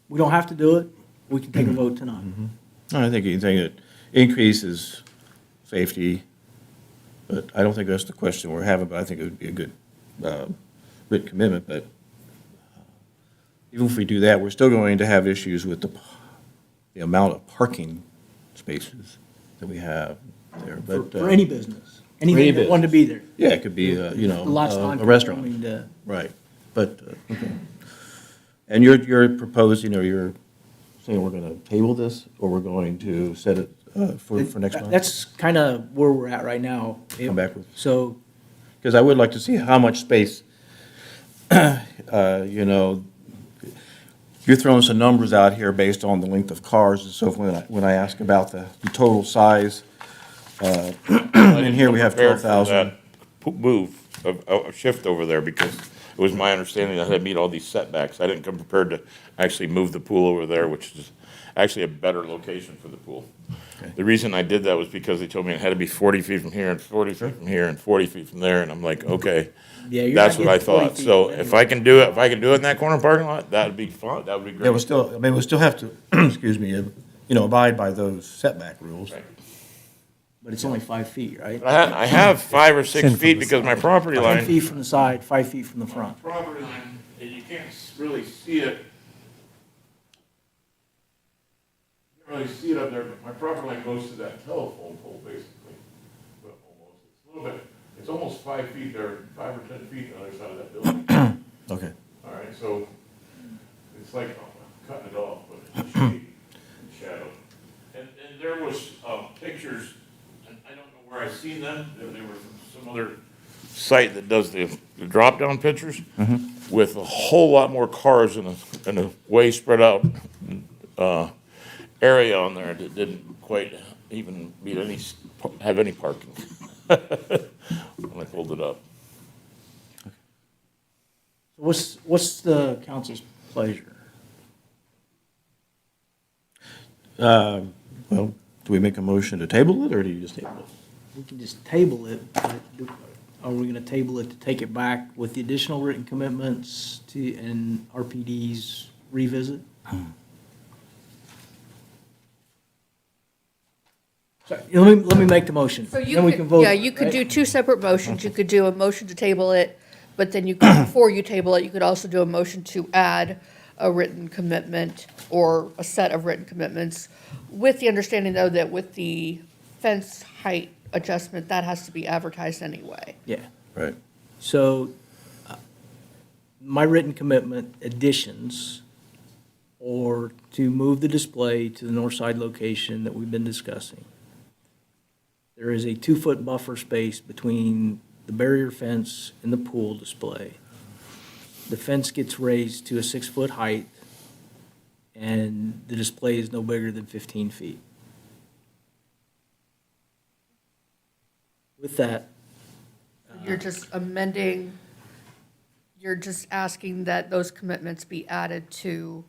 We don't have to do it, we can take a vote tonight. I think anything that increases safety, but I don't think that's the question we're having, but I think it would be a good written commitment, but even if we do that, we're still going to have issues with the amount of parking spaces that we have there, but. For any business, anything that wanted to be there. Yeah, it could be, The lot's a not restaurant, conforming to- right, but, okay. And you're proposing, or you're saying we're gonna table this, or we're going to set it for next month? That's kind of where we're at right now. Come back with- So, Because I would like to see how much space, you're throwing some numbers out here based on the length of cars, and so when I ask about the total size, and here we have Prepared for 12,000. that move, a shift over there, because it was my understanding that I had to meet all these setbacks. I didn't come prepared to actually move the pool over there, which is actually a better location for the pool. The reason I did that was because they told me it had to be 40 feet from here and 40 feet from here and 40 feet from there, and I'm like, okay. Yeah, you're That's not what I getting 40 thought. feet So from if I can do it, in that corner parking lot, that'd be fun, that would be great. Yeah, we'll still have to, excuse me, abide by those setback rules. Right. But it's only 5 feet, right? I have 5 or 6 feet because my property 10 line. feet from the side, 5 feet from the front. Property line, and you can't really see it. You can't really see it up there, but my property line goes to that telephone pole, basically. But almost, it's a little bit, it's almost 5 feet there, 5 or 10 feet on the other side of that building. Okay. All right, so it's like cutting it off, but it's shade and shadow. And there was pictures, and I don't know where I seen them, they were from some other site that does the drop-down pictures with a whole lot more cars in a way spread out area on there that didn't quite even have any parking when I pulled it up. What's the council's pleasure? Well, do we make a motion to table it, or do you just table it? We can just table it, but are we gonna table it to take it back with the additional written commitments and RPD's revisit? Sorry, let me make the motion. So you Then we could, can vote, yeah, you could right? do two separate motions. You could do a motion to table it, but then you could, before you table it, you could also do a motion to add a written commitment or a set of written commitments, with the understanding, though, that with the fence height adjustment, that has to be advertised anyway. Yeah. Right. So, my written commitment additions, or to move the display to the north side location that we've been discussing. There is a 2-foot buffer space between the barrier fence and the pool display. The fence gets raised to a 6-foot height, and the display is no bigger than 15 feet. With that, You're just amending, you're just asking that those commitments be added to,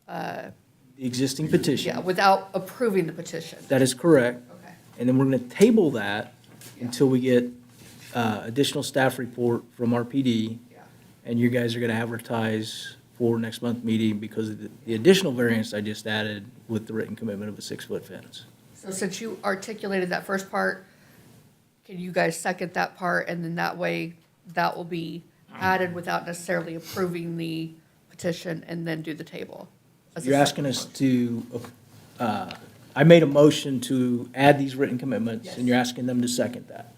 the existing petition. yeah, without approving the petition. That is correct. Okay. And then we're going to table that until we get additional staff report from RPD. Yeah. And you guys are going to advertise for next month meeting because of the additional variance I just added with the written commitment of a 6-foot fence. So since you articulated that first part, can you guys second that part? And then that way, that will be added without necessarily approving the petition and then do the table. as a You're second asking us motion. to, I made a motion to add these written commitments, and you're asking them to second that.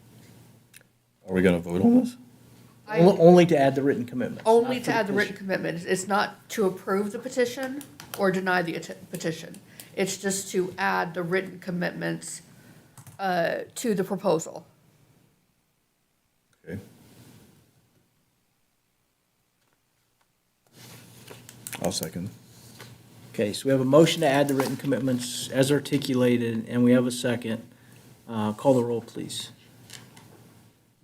Are we going to vote on this? Only to add the written commitments. Only not to for add the written petition. commitment. It's not to approve the petition or deny the petition. It's just to add the written commitments to the proposal. Okay. I'll second. Okay, so we have a motion to add the written commitments as articulated, and we have a second. Call the roll, please.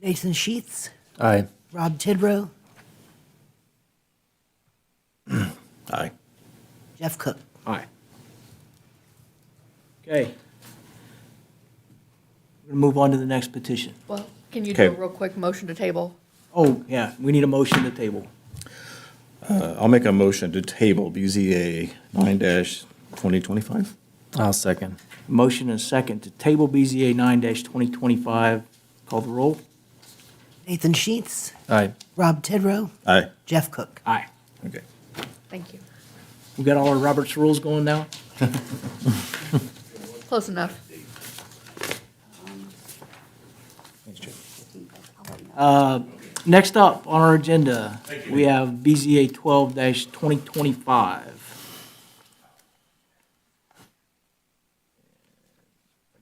Nathan Sheets, Aye. Rob Tidrow, Aye. Jeff Cook. Aye. Okay. We're going to move on to the next petition. Well, can you do a Okay. real quick motion to table? Oh, yeah, we need a motion to table. I'll make a motion to table BZA 9-2025. I'll second. Motion and a second to table BZA 9-2025. Call the roll. Nathan Sheets, Aye. Rob Tidrow, Aye. Jeff Cook. Aye. Okay. Thank you. We got all our Robert's rules going now? Close enough. Thanks, Chip. Next up on our agenda, we have BZA 12-2025.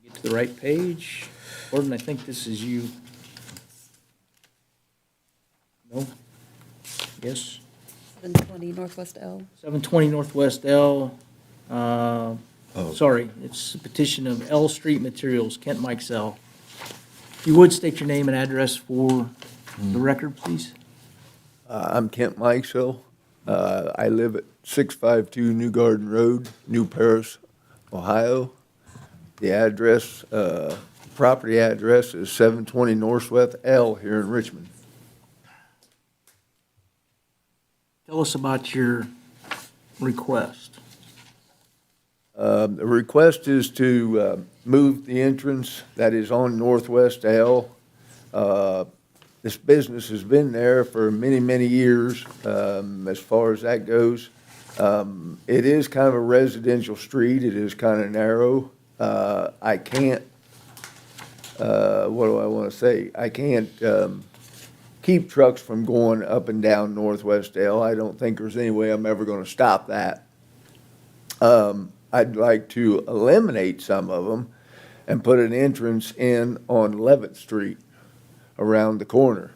Get to the right page. Gordon, I think this is you. No? Yes? 720 Northwest L. 720 Northwest L. Sorry, it's a petition of L Street Materials, Kent Mike's L. If you would state your name and address for the record, please. I'm Kent Mikesell, I live at 652 New Garden Road, New Paris, Ohio. The address, property address is 720 Northwest L here in Richmond. Tell us about your request. The request is to move the entrance that is on Northwest L. This business has been there for many, many years, as far as that goes. It is kind of a residential street. It is kind of narrow. I can't, what do I want to say? I can't keep trucks from going up and down Northwest L. I don't think there's any way I'm ever going to stop that. I'd like to eliminate some of them and put an entrance in on 11th Street around the corner.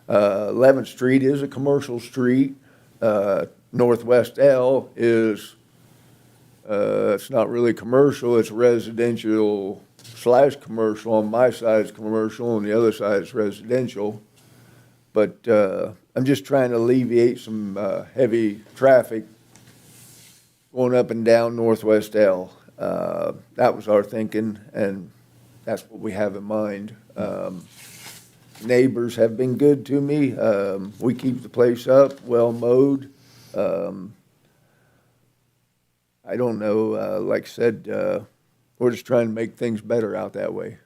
11th Street is a commercial street. Northwest L is, it's not really commercial, it's residential / commercial. On my side it's commercial, on the other side it's residential. But I'm just trying to alleviate some heavy traffic going up and down Northwest L. That was our thinking, and that's what we have in mind. Neighbors have been good to me. We keep the place up, well mowed. I don't know, like I said, we're just trying to make things better out that way.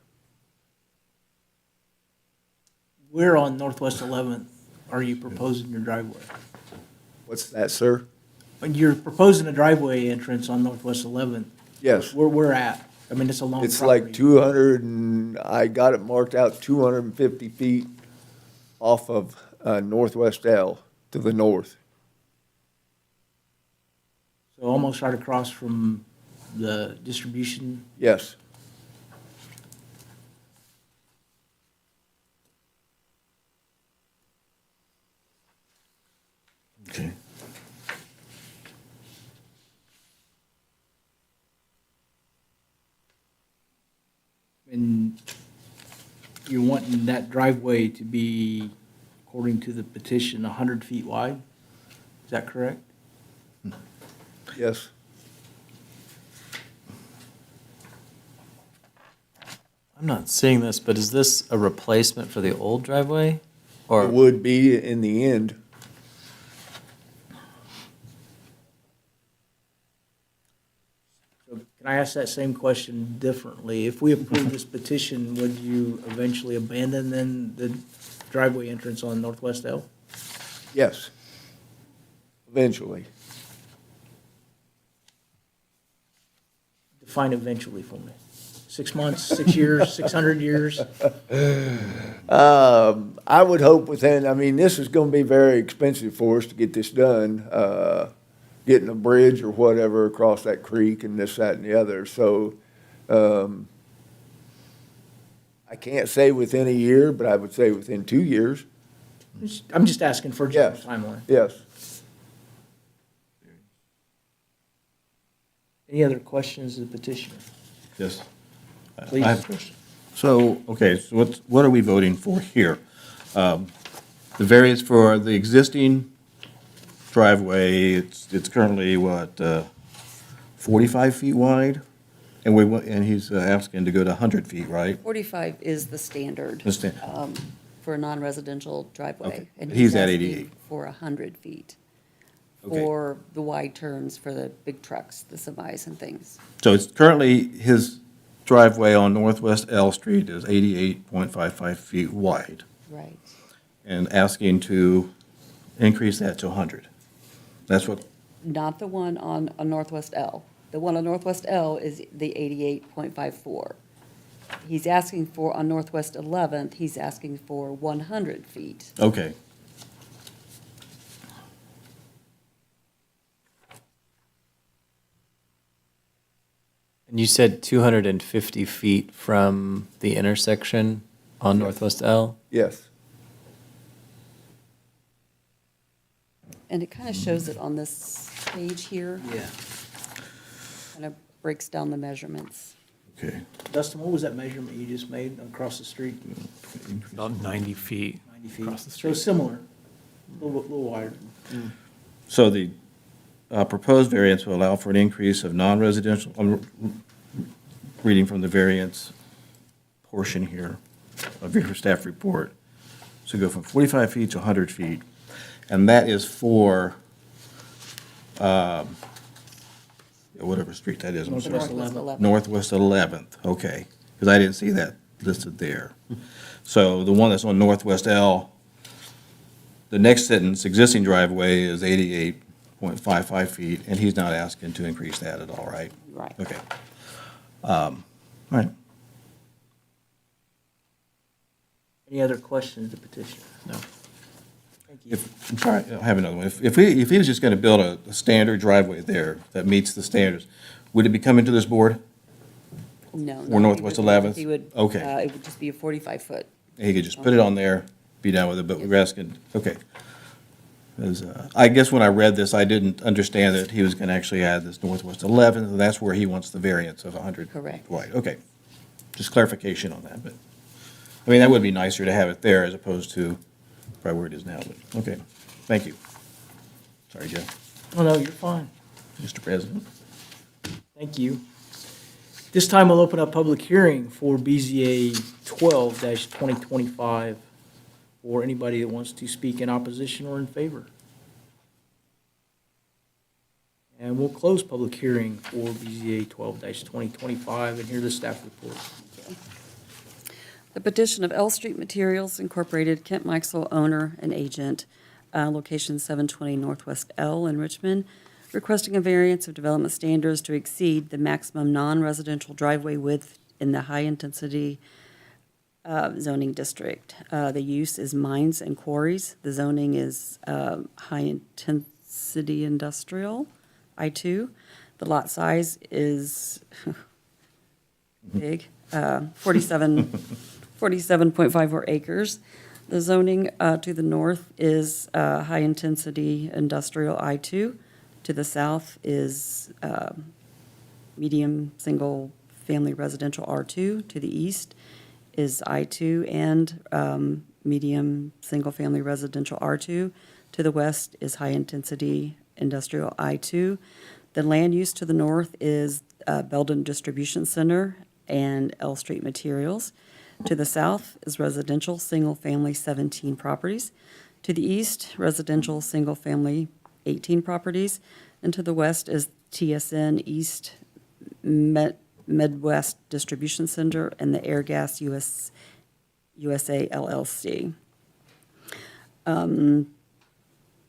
Where on Northwest 11th are you proposing your driveway? What's that, sir? When you're proposing a driveway entrance on Northwest 11th, Yes. where we're at? I mean, it's a long It's property. like 200 and, I got it marked out 250 feet off of Northwest L to the north. So almost right across from the distribution. Yes. Okay. And you're wanting that driveway to be, according to the petition, 100 feet wide? Is that correct? Yes. I'm not seeing this, but is this a replacement for the old driveway? It Or, would be in the end. So can I ask that same question differently? If we approve this petition, would you eventually abandon then the driveway entrance on Northwest L? Yes. Eventually. Define eventually for me. 6 months, 6 years, 600 years? I would hope within, I mean, this is gonna be very expensive for us to get this done, getting a bridge or whatever across that creek and this, that, and the other, so, I can't say within a year, but I would say within 2 years, I'm just asking for a general Yes. timeline. yes. Any other questions of the petitioner? Yes. Please. I have a question. So, okay, so what are we voting for here? The variance for the existing driveway, it's currently what, 45 feet wide? And he's asking to go to 100 feet, right? 45 is the standard The sta- for a non-residential driveway. Okay. And But he's at asking 88. For 100 feet. Okay. For the wide turns for the big trucks, the semis and things. So it's currently, his driveway on Northwest L Street is 88.55 feet wide, Right. and asking to increase that to 100. That's what, Not the one on Northwest L. The one on Northwest L is the 88.54. He's asking for, on Northwest 11th, he's asking for 100 feet. okay. and you said 250 feet from the intersection on Northwest L? Yes. And it kind of shows it on this page here, Yeah. kind of breaks down the measurements. Okay. Dustin, what was that measurement you just made across the street? About 90 feet 90 feet? across the So street. similar, a little wider. So the proposed variance will allow for an increase of non-residential, reading from the variance portion here of your staff report. So go from 45 feet to 100 feet. And that is for, whatever street that is, I'm sorry. Northwest 11th. Northwest 11th, okay, because I didn't see that listed there. So the one that's on Northwest L, the next sentence, existing driveway is 88.55 feet, and he's not asking to increase that at all, right? Right. Okay. All right. Any other questions to petitioner? No. Thank you. I'm sorry, I have another one. If he was just going to build a standard driveway there that meets the standards, would it be coming to this board? No. Or no, he Northwest would- 11th? He would. Okay. It would just be a 45-foot. He could just put it on there, be done with it, but we're asking, okay. 'Cause, I guess when I read this, I didn't understand that he was going to actually add this Northwest 11th, and that's where he wants the variance of 100. Correct. Wide, okay. Just clarification on that, but, I mean, that would be nicer to have it there as opposed to probably where it is now, but, okay. Thank you. Sorry, Jeff. Oh, no, you're fine. Mr. President. Thank you. This time we'll open up public hearing for BZA 12-2025 for anybody that wants to speak in opposition or in favor. And we'll close public hearing for BZA 12-2025 and hear the staff report. The petition of L Street Materials Incorporated, Kent Meixel, owner and agent, location 720 Northwest L in Richmond, requesting a variance of development standards to exceed the maximum non-residential driveway width in the high-intensity zoning district. The use is mines and quarries. The zoning is high-intensity industrial, I-2. The lot size is big, 47.54 acres. The zoning to the north is high-intensity industrial I-2. To the south is medium single-family residential R2. To the east is I-2 and medium single-family residential R2. To the west is high-intensity industrial I-2. The land use to the north is Belden Distribution Center and L Street Materials. To the south is residential single-family 17 properties. To the east, residential single-family 18 properties. And to the west is TSN East Midwest Distribution Center and the Airgas USA LLC.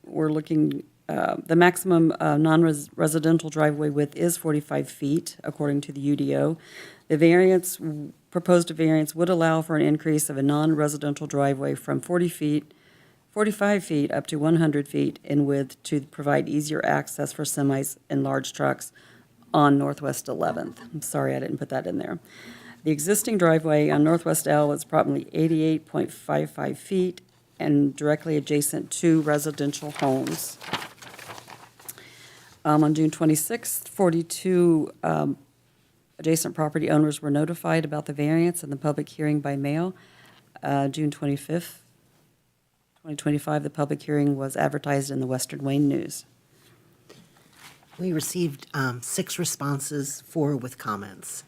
We're looking, the maximum non-residential driveway width is 45 feet, according to the UDO. The variance, proposed variance would allow for an increase of a non-residential driveway from 45 feet up to 100 feet in width to provide easier access for semis and large trucks on Northwest 11th. I'm sorry I didn't put that in there. The existing driveway on Northwest L is approximately 88.55 feet and directly adjacent to residential homes. On June 26th, 42 adjacent property owners were notified about the variance and the public hearing by mail. June 25th, 2025, the public hearing was advertised in the Western Wayne News. We received 6 responses, 4 with comments.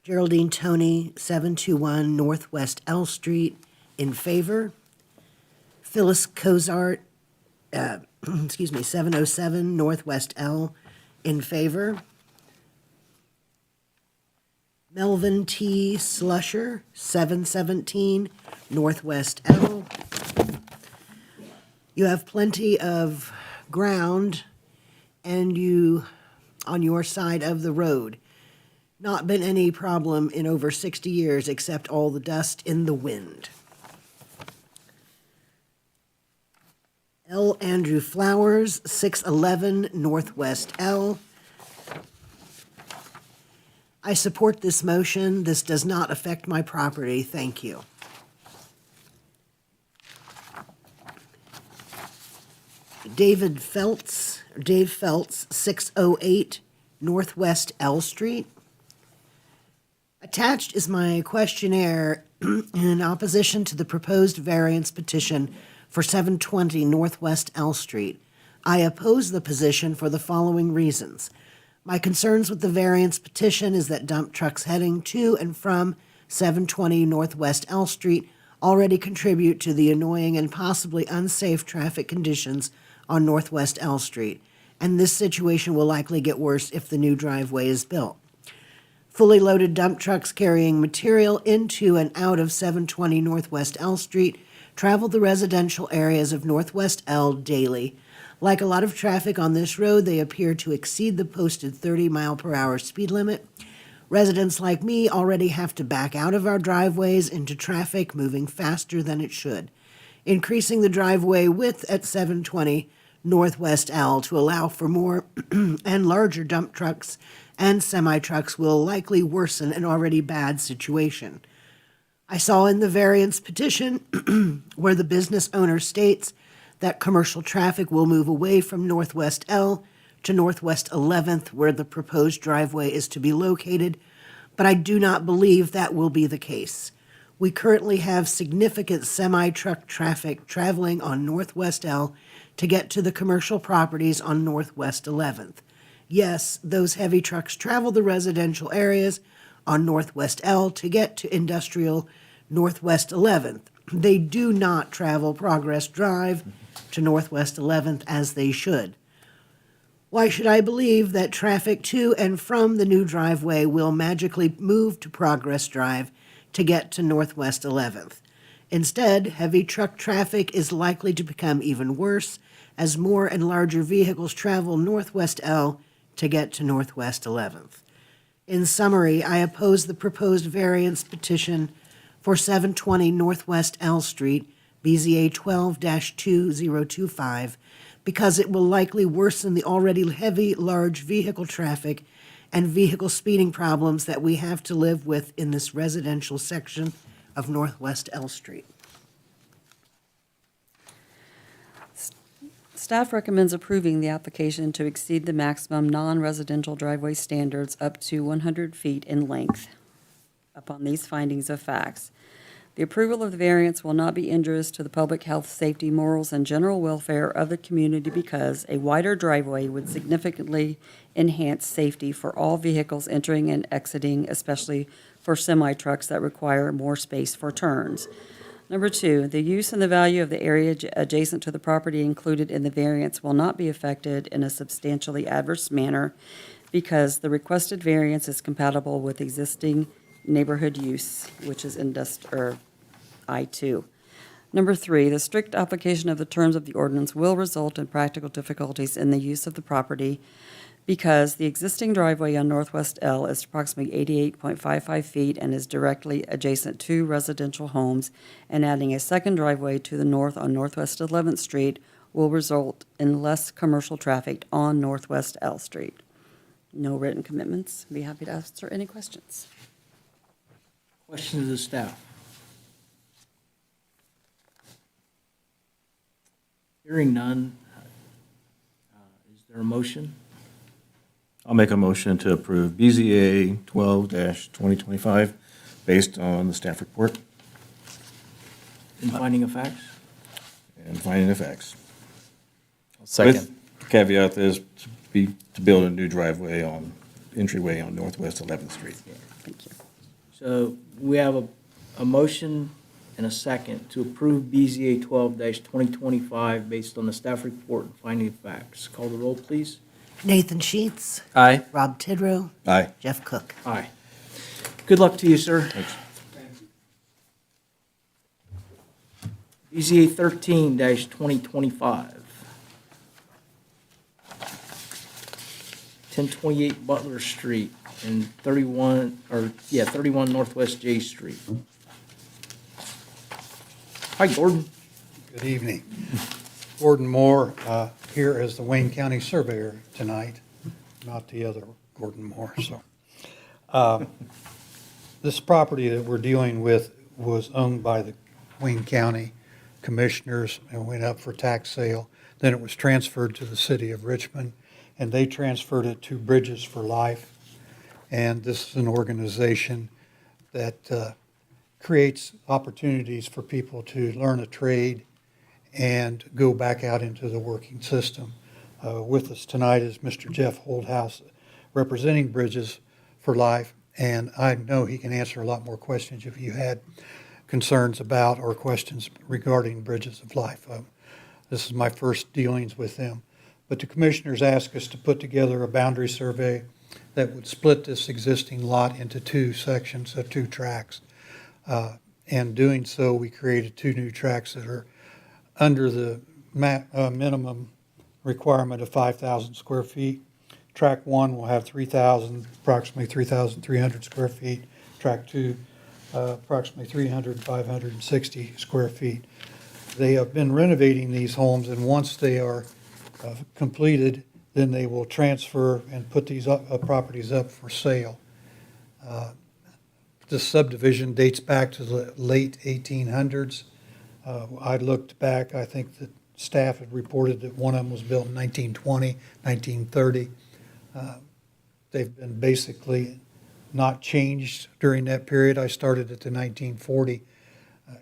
Geraldine Tony, 721 Northwest L Street, in favor. Phyllis Cozart, 707 Northwest L, in favor. Melvin T. Slusher, 717 Northwest L. You have plenty of ground and you, on your side of the road. Not been any problem in over 60 years except all the dust in the wind. L. Andrew Flowers, 611 Northwest L. I support this motion. This does not affect my property. Thank you. Dave Feltz, 608 Northwest L Street. Attached is my questionnaire in opposition to the proposed variance petition for 720 Northwest L Street. I oppose the position for the following reasons. My concerns with the variance petition is that dump trucks heading to and from 720 Northwest L Street already contribute to the annoying and possibly unsafe traffic conditions on Northwest L Street, and this situation will likely get worse if the new driveway is built. Fully loaded dump trucks carrying material into and out of 720 Northwest L Street travel the residential areas of Northwest L daily. Like a lot of traffic on this road, they appear to exceed the posted 30-mile-per-hour speed limit. Residents like me already have to back out of our driveways into traffic moving faster than it should. Increasing the driveway width at 720 Northwest L to allow for more and larger dump trucks and semi-trucks will likely worsen an already bad situation. I saw in the variance petition where the business owner states that commercial traffic will move away from Northwest L to Northwest 11th, where the proposed driveway is to be located, but I do not believe that will be the case. We currently have significant semi-truck traffic traveling on Northwest L to get to the commercial properties on Northwest 11th. Yes, those heavy trucks travel the residential areas on Northwest L to get to industrial Northwest 11th. They do not travel Progress Drive to Northwest 11th as they should. Why should I believe that traffic to and from the new driveway will magically move to Progress Drive to get to Northwest 11th? Instead, heavy truck traffic is likely to become even worse as more and larger vehicles travel Northwest L to get to Northwest 11th. In summary, I oppose the proposed variance petition for 720 Northwest L Street, BZA 12-2025, because it will likely worsen the already heavy, large vehicle traffic and vehicle speeding problems that we have to live with in this residential section of Northwest L Street. Staff recommends approving the application to exceed the maximum non-residential driveway standards up to 100 feet in length. Upon these findings of facts, the approval of the variance will not be injurious to the public health, safety, morals, and general welfare of the community because a wider driveway would significantly enhance safety for all vehicles entering and exiting, especially for semi-trucks that require more space for turns. Number two, the use and the value of the area adjacent to the property included in the variance will not be affected in a substantially adverse manner because the requested variance is compatible with existing neighborhood use, which is I-2. Number three, the strict application of the terms of the ordinance will result in practical difficulties in the use of the property because the existing driveway on Northwest L is approximately 88.55 feet and is directly adjacent to residential homes, and adding a second driveway to the north on Northwest 11th Street will result in less commercial traffic on Northwest L Street. No written commitments. Be happy to answer any questions. Questions of the staff? Hearing none, is there a motion? I'll make a motion to approve BZA 12-2025 based on the staff report In finding of facts? and finding the facts. Second. With caveat is to build a new entryway on Northwest 11th Street. Thank you. So we have a motion and a second to approve BZA 12-2025 based on the staff report and finding of facts. Call the roll, please. Nathan Sheets, Aye. Rob Tidrow, Aye. Jeff Cook. Aye. Good luck to you, sir. Thanks. BZA 13-2025. 1028 Butler Street and 31 Northwest J Street. Hi, Gordon. Good evening. Gordon Moore, here as the Wayne County Surveyor tonight, not the other Gordon Moore, so. This property that we're dealing with was owned by the Wayne County Commissioners and went up for tax sale. Then it was transferred to the city of Richmond, and they transferred it to Bridges for Life. And this is an organization that creates opportunities for people to learn a trade and go back out into the working system. With us tonight is Mr. Jeff Holdhouse, representing Bridges for Life, and I know he can answer a lot more questions if you had concerns about or questions regarding Bridges of Life. This is my first dealings with them. But the commissioners asked us to put together a boundary survey that would split this existing lot into two sections of 2 tracts. And doing so, we created 2 new tracts that are under the minimum requirement of 5,000 square feet. Track 1 will have approximately 3,300 square feet. Track 2, approximately 560 square feet. They have been renovating these homes, and once they are completed, then they will transfer and put these properties up for sale. This subdivision dates back to the late 1800s. I looked back, I think that staff had reported that one of them was built in 1920, 1930. They've been basically not changed during that period. I started at the 1940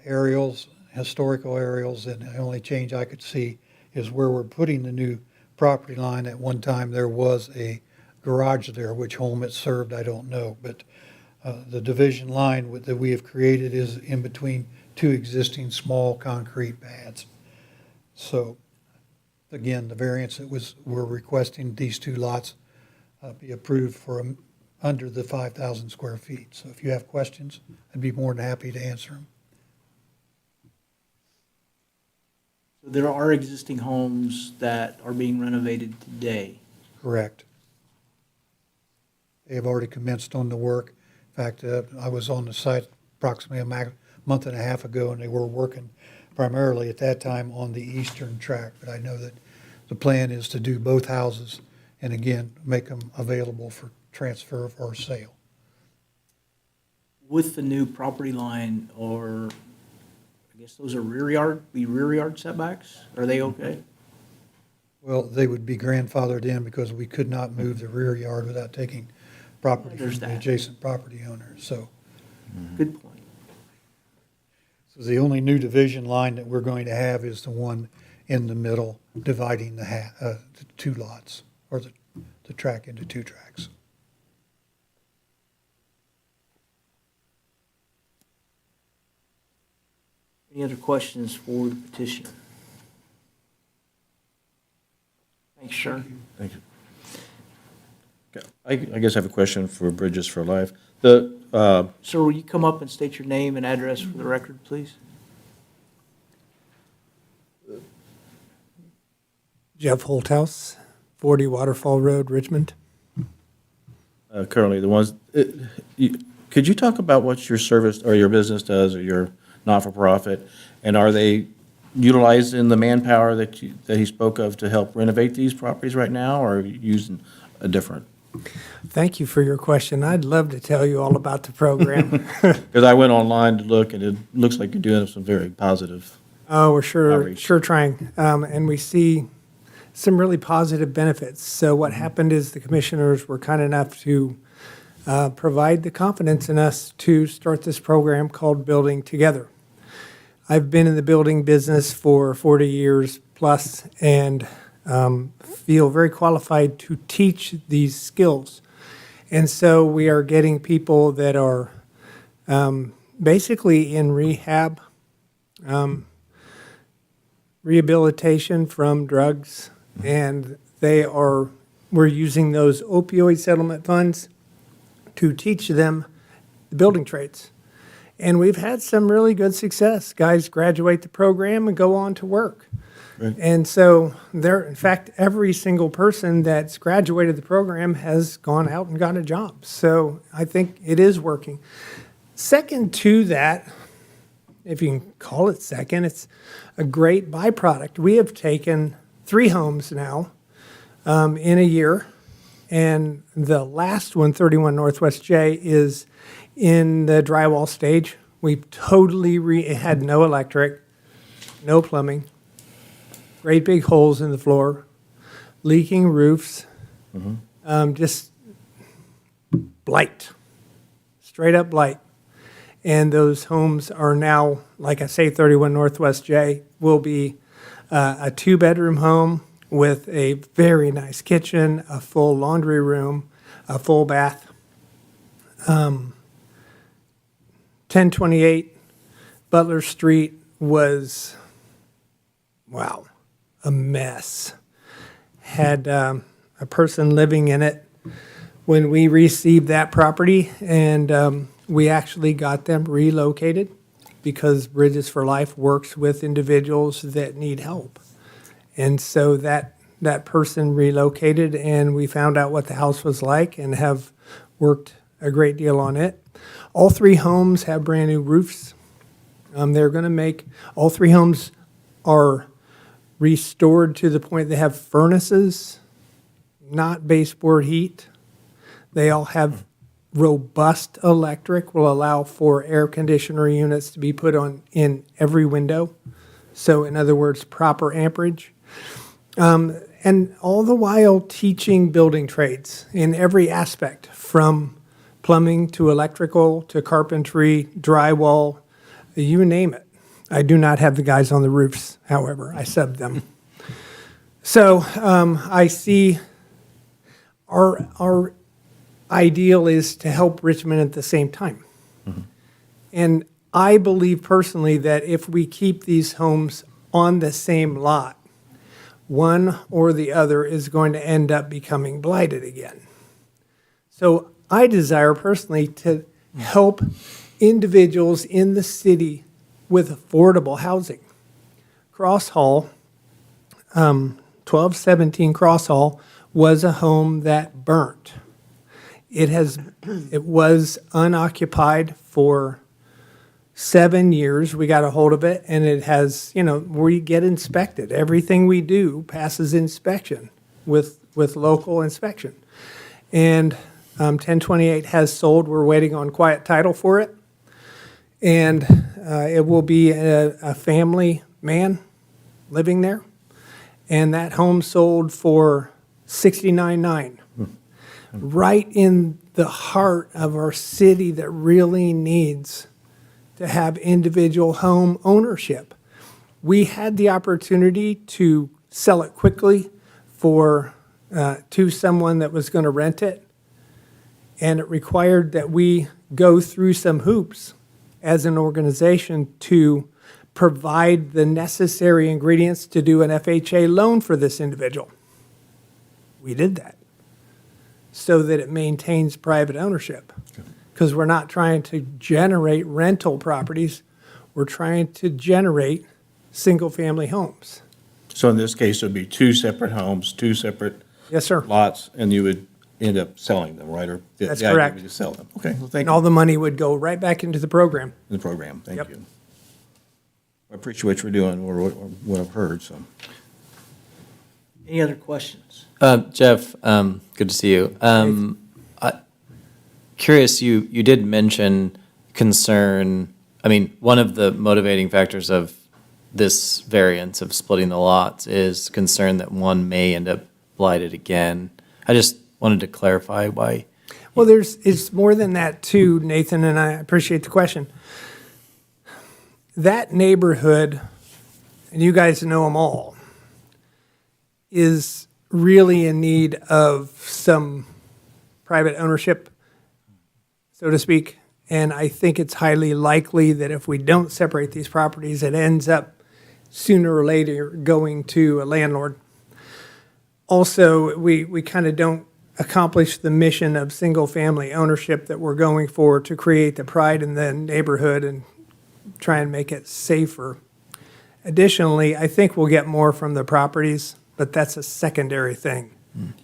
aerials, historical aerials, and the only change I could see is where we're putting the new property line. At one time, there was a garage there. Which home it served, I don't know. But the division line that we have created is in between 2 existing small concrete pads. So, again, the variance that we're requesting, these 2 lots be approved for under the 5,000 square feet. So if you have questions, I'd be more than happy to answer them. So there are existing homes that are being renovated today. Correct. They have already commenced on the work. In fact, I was on the site approximately a month and a half ago, and they were working primarily at that time on the eastern tract. But I know that the plan is to do both houses and, again, make them available for transfer or sale. With the new property line, or I guess those are rear yard setbacks? Are they okay? Well, they would be grandfathered in because we could not move the rear yard without taking property from There's the that. adjacent property owner. So Good point. the only new division line that we're going to have is the one in the middle, dividing the 2 lots, or the track into 2 tracks. Any other questions for the petitioner? Thanks, sir. Thank you. Okay, I guess I have a question for Bridges for Life. The, Sir, will you come up and state your name and address for the record, please? Jeff Holthouse, 40 Waterfall Road, Richmond. currently, the ones, could you talk about what your service or your business does or your not-for-profit? And are they utilizing the manpower that he spoke of to help renovate these properties right now, or are you using a different? Thank you for your question. I'd love to tell you all about the program. Because I went online to look, and it looks like you're doing some very positive. Oh, we're sure Outreach. trying. And we see some really positive benefits. So what happened is the commissioners were kind enough to provide the confidence in us to start this program called Building Together. I've been in the building business for 40 years plus, and feel very qualified to teach these skills. And so we are getting people that are basically in rehab, rehabilitation from drugs, and we're using those opioid settlement funds to teach them the building trades. And we've had some really good success. Guys graduate the program and go on to work. Right. And so in fact, every single person that's graduated the program has gone out and got a job. So I think it is working. Second to that, if you can call it second, it's a great byproduct. We have taken 3 homes now in a year, and the last one, 31 Northwest J, is in the drywall stage. We've totally it had no electric, no plumbing, great big holes in the floor, leaking roofs, just blight, straight up blight. And those homes are now, like I say, 31 Northwest J will be a 2-bedroom home with a very nice kitchen, a full laundry room, a full bath. 1028 Butler Street was, wow, a mess. Had a person living in it when we received that property, and we actually got them relocated because Bridges for Life works with individuals that need help. And so that person relocated, and we found out what the house was like and have worked a great deal on it. All three homes have brand-new roofs. They're going to make, all three homes are restored to the point they have furnaces, not baseboard heat. They all have robust electric, will allow for air conditioner units to be put on in every window. So in other words, proper amperage. And all the while teaching building trades in every aspect, from plumbing to electrical to carpentry, drywall, you name it. I do not have the guys on the roofs, however, I subbed them. So I see our ideal is to help Richmond at the same time. And I believe personally that if we keep these homes on the same lot, one or the other is going to end up becoming blighted again. So I desire personally to help individuals in the city with affordable housing. Cross Hall, 1217 Cross Hall, was a home that burnt. It was unoccupied for 7 years. We got a hold of it, and it has, we get inspected. Everything we do passes inspection with local inspection. And 1028 has sold. We're waiting on quiet title for it. And it will be a family man living there. And that home sold for $69,900. Right in the heart of our city that really needs to have individual home ownership. We had the opportunity to sell it quickly to someone that was going to rent it, and it required that we go through some hoops as an organization to provide the necessary ingredients to do an FHA loan for this individual. We did that so that it maintains private ownership. Because we're not trying to generate rental properties, we're trying to generate single-family homes. So in this case, it would be two separate homes, two separate Yes, sir. lots, and you would end up selling them, right? Or That's the idea correct. would be to sell them. Okay, well, thank And you all the money would go right back into the program. for the program. Thank Yep. you. I appreciate what you're doing, or what I've heard, so. Any other questions? Jeff, good to see you. Curious, you did mention concern. I mean, one of the motivating factors of this variance of splitting the lots is concern that one may end up blighted again. I just wanted to clarify why. Well, it's more than that too, Nathan, and I appreciate the question. That neighborhood, and you guys know them all, is really in need of some private ownership, so to speak. And I think it's highly likely that if we don't separate these properties, it ends up sooner or later going to a landlord. Also, we kind of don't accomplish the mission of single-family ownership that we're going for to create the pride in the neighborhood and try and make it safer. Additionally, I think we'll get more from the properties, but that's a secondary thing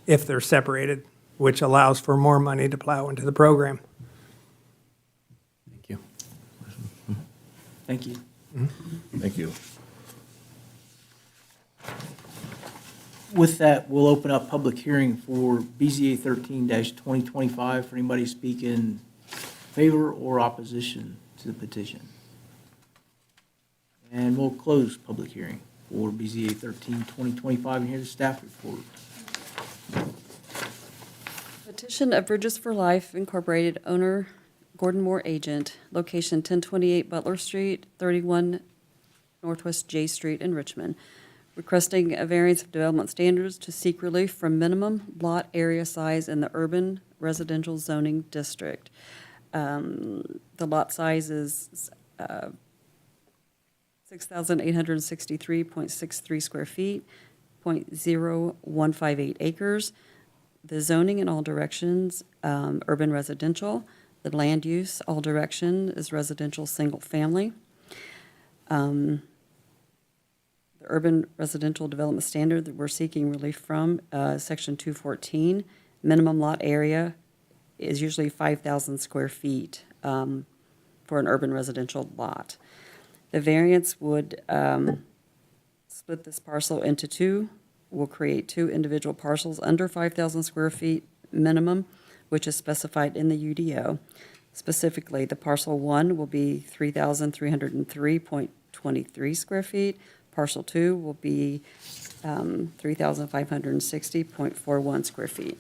if they're separated, which allows for more money to plow into the program. Thank you. Thank you. Thank you. With that, we'll open up public hearing for BZA 13-2025 for anybody speaking in favor or opposition to the petition. And we'll close public hearing for BZA 13-2025 and hear the staff report. Petition of Bridges for Life Incorporated, owner Gordon Moore, agent, location 1028 Butler Street, 31 Northwest J Street in Richmond. requesting a variance of development standards to seek relief from minimum lot area size in the urban residential zoning district. The lot size is 6,863.63 square feet, 0.0158 acres. The zoning in all directions, urban residential. The land use, all direction is residential, single family. The urban residential development standard that we're seeking relief from, section 214, minimum lot area is usually 5,000 square feet for an urban residential lot. The variance would split this parcel into two. Will create two individual parcels under 5,000 square feet minimum, which is specified in the UDO. Specifically, the parcel 1 will be 3,303.23 square feet. Parcel 2 will be 3,560.41 square feet.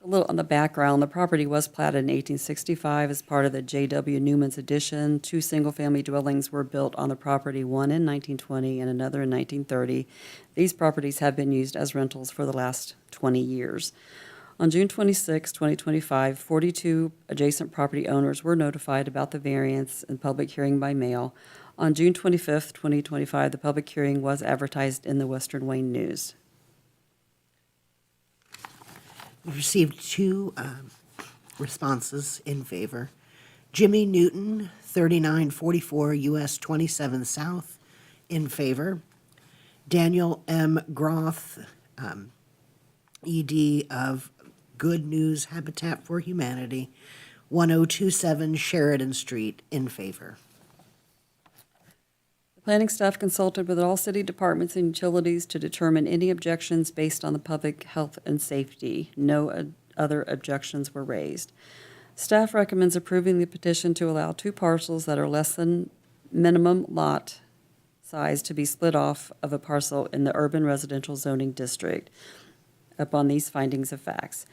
A little on the background, the property was platted in 1865 as part of the J.W. Newman's addition. Two single-family dwellings were built on the property, one in 1920 and another in 1930. These properties have been used as rentals for the last 20 years. On June 26, 2025, 42 adjacent property owners were notified about the variance and public hearing by mail. On June 25, 2025, the public hearing was advertised in the Western Wayne News. We received two responses in favor. Jimmy Newton, 3944 US 27 South, in favor. Daniel M. Groth, ED of Good News Habitat for Humanity, 1027 Sheridan Street, in favor. Planning staff consulted with all city departments and utilities to determine any objections based on the public health and safety. No other objections were raised. Staff recommends approving the petition to allow two parcels that are less than minimum lot size to be split off of a parcel in the urban residential zoning district upon these findings of facts.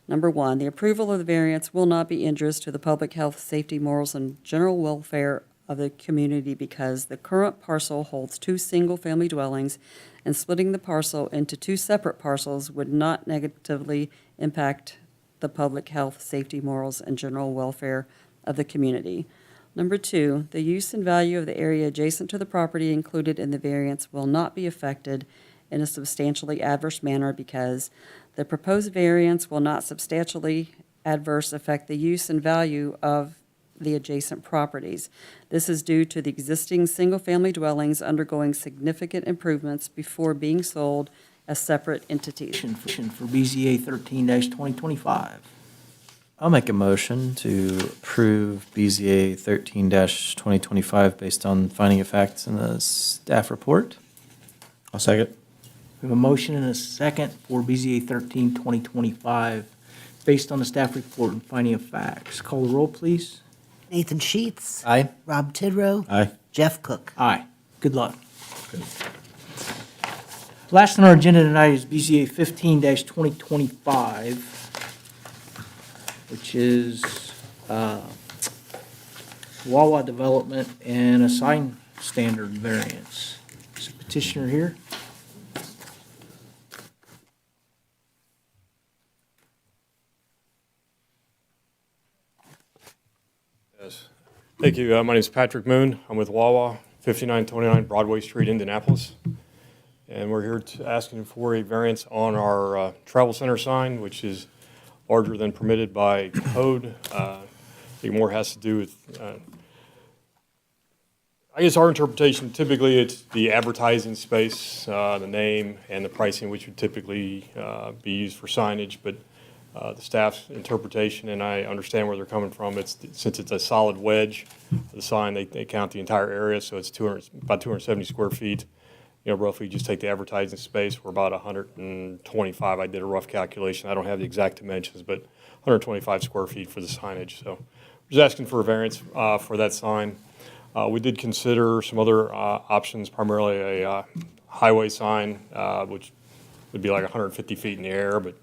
Number one, the approval of the variance will not be injurious to the public health, safety, morals, and general welfare of the community because the current parcel holds two single-family dwellings, and splitting the parcel into two separate parcels would not negatively impact the public health, safety, morals, and general welfare of the community. Number two, the use and value of the area adjacent to the property included in the variance will not be affected in a substantially adverse manner because the proposed variance will not substantially adverse affect the use and value of the adjacent properties. This is due to the existing single-family dwellings undergoing significant improvements before being sold as separate entities. For BZA 13-2025. I'll make a motion to approve BZA 13-2025 based on finding of facts in the staff report. I'll second. We have a motion and a second for BZA 13-2025, based on the staff report and finding of facts. Call the roll, please. Nathan Sheets. Aye. Rob Tidrow. Aye. Jeff Cook. Aye. Good luck. Last on our agenda tonight is BZA 15-2025, which is Wawa Development and a sign standard variance. Is the petitioner here? Yes. Thank you. My name is Patrick Moon. I'm with Wawa, 5929 Broadway Street, Indianapolis. And we're here asking for a variance on our travel center sign, which is larger than permitted by code. I think more has to do with, I guess our interpretation, typically it's the advertising space, the name, and the pricing, which would typically be used for signage. But the staff's interpretation, and I understand where they're coming from, since it's a solid wedge, the sign, they count the entire area, so it's about 270 square feet. You know, roughly just take the advertising space, we're about 125. I did a rough calculation. I don't have the exact dimensions, but 125 square feet for the signage. So we're just asking for a variance for that sign. We did consider some other options, primarily a highway sign, which would be like 150 feet in the air, but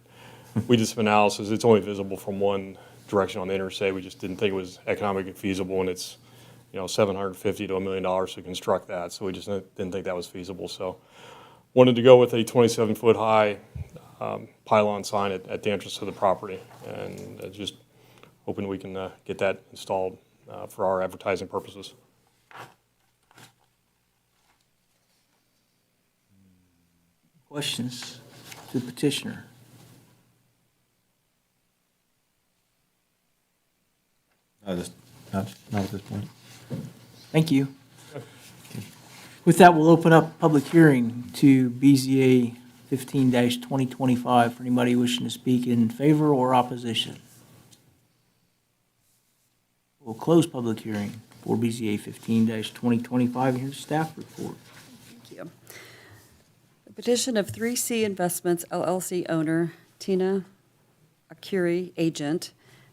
we did some analysis. It's only visible from one direction on the interstate. We just didn't think it was economically feasible, and it's, $750 to $1 million to construct that, so we just didn't think that was feasible. So wanted to go with a 27-foot high pylon sign at the entrance to the property, and just hoping we can get that installed for our advertising purposes. Questions to the petitioner? Not at this point. Thank you. With that, we'll open up public hearing to BZA 15-2025 for anybody wishing to speak in favor or opposition. We'll close public hearing for BZA 15-2025. Here's staff report. Thank you. The petition of 3C Investments LLC owner Tina Akuri, agent,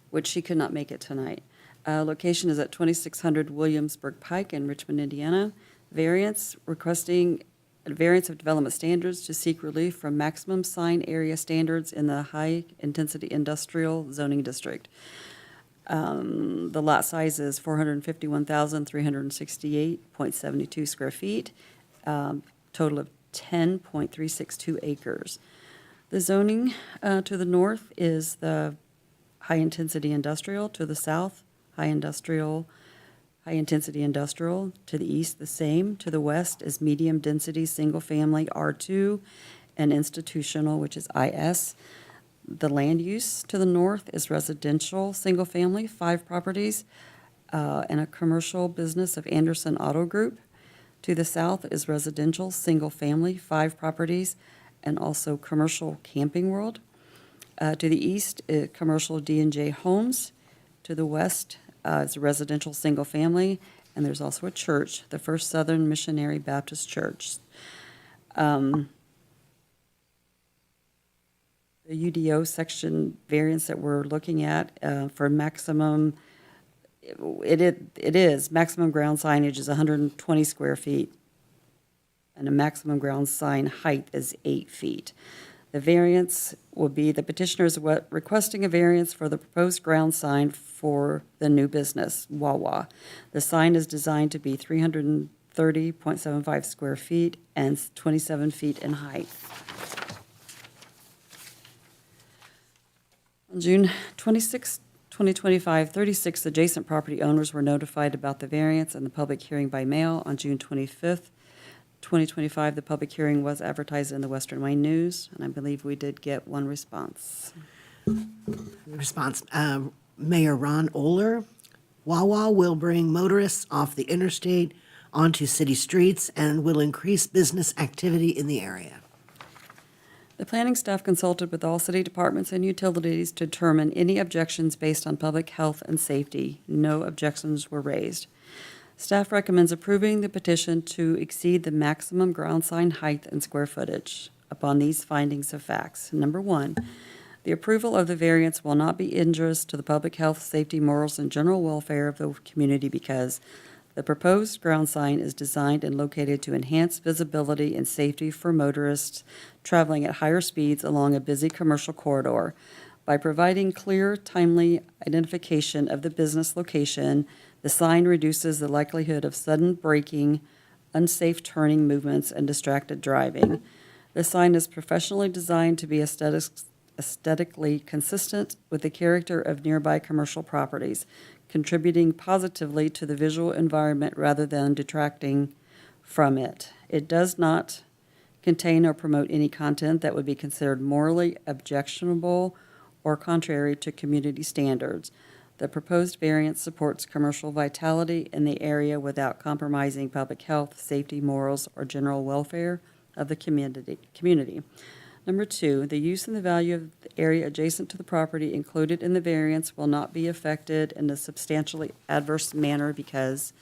which she could not make it tonight. Location is at 2600 Williamsburg Pike in Richmond, Indiana. Requesting a variance of development standards to seek relief from maximum sign area standards in the high-intensity industrial zoning district. The lot size is 451,368.72 square feet, total of 10.362 acres. The zoning to the north is the high-intensity industrial, to the south, high-intensity industrial, to the east the same, to the west is medium-density, single-family R2, and institutional, which is IS. The land use to the north is residential, single-family, 5 properties, and a commercial business of Anderson Auto Group. To the south is residential, single-family, 5 properties, and also commercial Camping World. To the east, commercial D&J Homes. To the west, it's a residential single-family, and there's also a church, the First Southern Missionary Baptist Church. The UDO section variance that we're looking at for maximum, it is, maximum ground signage is 120 square feet, and a maximum ground sign height is 8 feet. The variance will be, the petitioner is requesting a variance for the proposed ground sign for the new business, Wawa. The sign is designed to be 330.75 square feet and 27 feet in height. On June 26, 2025, 36 adjacent property owners were notified about the variance and the public hearing by mail. On June 25th, 2025, the public hearing was advertised in the Western Wayne News, and I believe we did get one response. Response, Mayor Ron Oler, Wawa will bring motorists off the interstate onto city streets and will increase business activity in the area. The planning staff consulted with all city departments and utilities to determine any objections based on public health and safety. No objections were raised. Staff recommends approving the petition to exceed the maximum ground sign height and square footage. Upon these findings of facts, number 1, the approval of the variance will not be injurious to the public health, safety, morals, and general welfare of the community because the proposed ground sign is designed and located to enhance visibility and safety for motorists traveling at higher speeds along a busy commercial corridor. By providing clear, timely identification of the business location, the sign reduces the likelihood of sudden braking, unsafe turning movements, and distracted driving. The sign is professionally designed to be aesthetically consistent with the character of nearby commercial properties, contributing positively to the visual environment rather than detracting from it. It does not contain or promote any content that would be considered morally objectionable or contrary to community standards. The proposed variance supports commercial vitality in the area without compromising public health, safety, morals, or general welfare of the community. Number 2, the use and the value of the area adjacent to the property included in the variance will not be affected in a substantially adverse manner because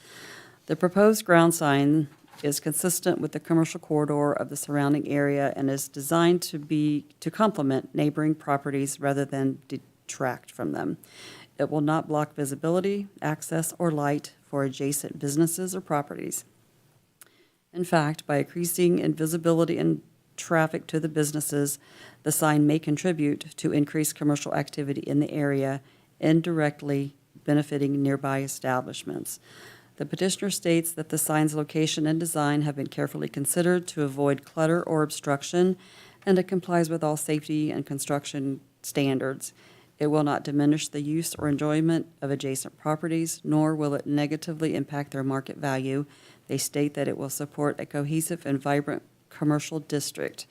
the proposed ground sign is consistent with the commercial corridor of the surrounding area and is designed to complement neighboring properties rather than detract from them. It will not block visibility, access, or light for adjacent businesses or properties. In fact, by increasing in visibility and traffic to the businesses, the sign may contribute to increased commercial activity in the area indirectly benefiting nearby establishments. The petitioner states that the sign's location and design have been carefully considered to avoid clutter or obstruction, and it complies with all safety and construction standards. It will not diminish the use or enjoyment of adjacent properties, nor will it negatively impact their market value. They state that it will support a cohesive and vibrant commercial district.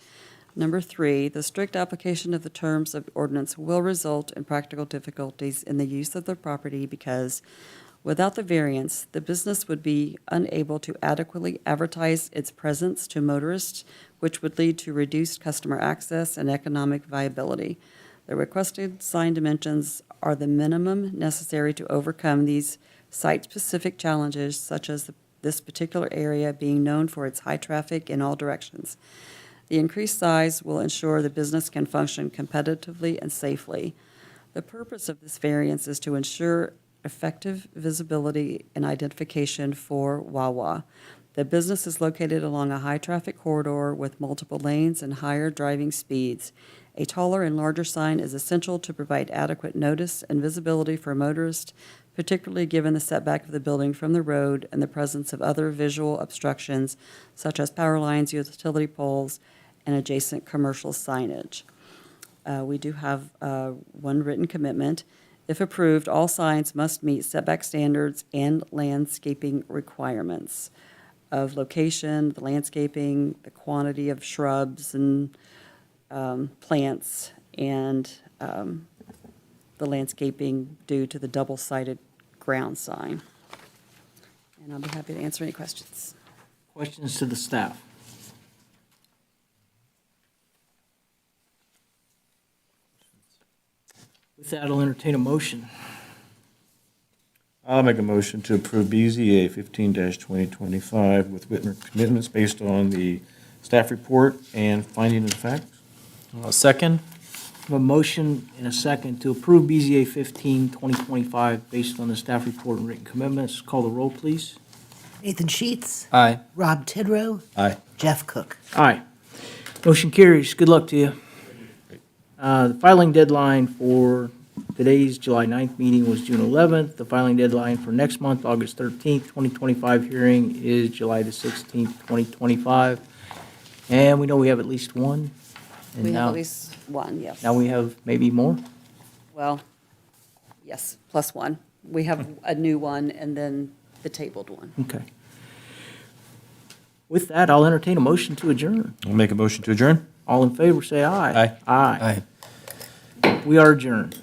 Number 3, the strict application of the terms of ordinance will result in practical difficulties in the use of the property because without the variance, the business would be unable to adequately advertise its presence to motorists, which would lead to reduced customer access and economic viability. The requested sign dimensions are the minimum necessary to overcome these site-specific challenges, such as this particular area being known for its high traffic in all directions. The increased size will ensure the business can function competitively and safely. The purpose of this variance is to ensure effective visibility and identification for Wawa. The business is located along a high-traffic corridor with multiple lanes and higher driving speeds. A taller and larger sign is essential to provide adequate notice and visibility for motorists, particularly given the setback of the building from the road and the presence of other visual obstructions such as power lines, utility poles, and adjacent commercial signage. We do have one written commitment. If approved, all signs must meet setback standards and landscaping requirements of location, the landscaping, the quantity of shrubs and plants, and the landscaping due to the double-sided ground sign. And I'll be happy to answer any questions. Questions to the staff? With that, I'll entertain a motion. I'll make a motion to approve BZA 15-2025 with written commitments based on the staff report and finding of facts. Second? A motion and a second to approve BZA 15-2025 based on the staff report and written commitments. Call the roll, please. Nathan Sheets, Aye. Rob Tidrow, Aye. Jeff Cook. Aye. Motion carries. Good luck to you. The filing deadline for today's July 9th meeting was June 11th. The filing deadline for next month, August 13th, 2025 hearing is July the 16th, 2025. And we know we have at least one. And We have now- at least one, yes. Now we have maybe more? Well, yes, plus one. We have a new one and then the tabled one. Okay. With that, I'll entertain a motion to adjourn. I'll make a motion to adjourn. All in favor, say aye. Aye. Aye. We are adjourned.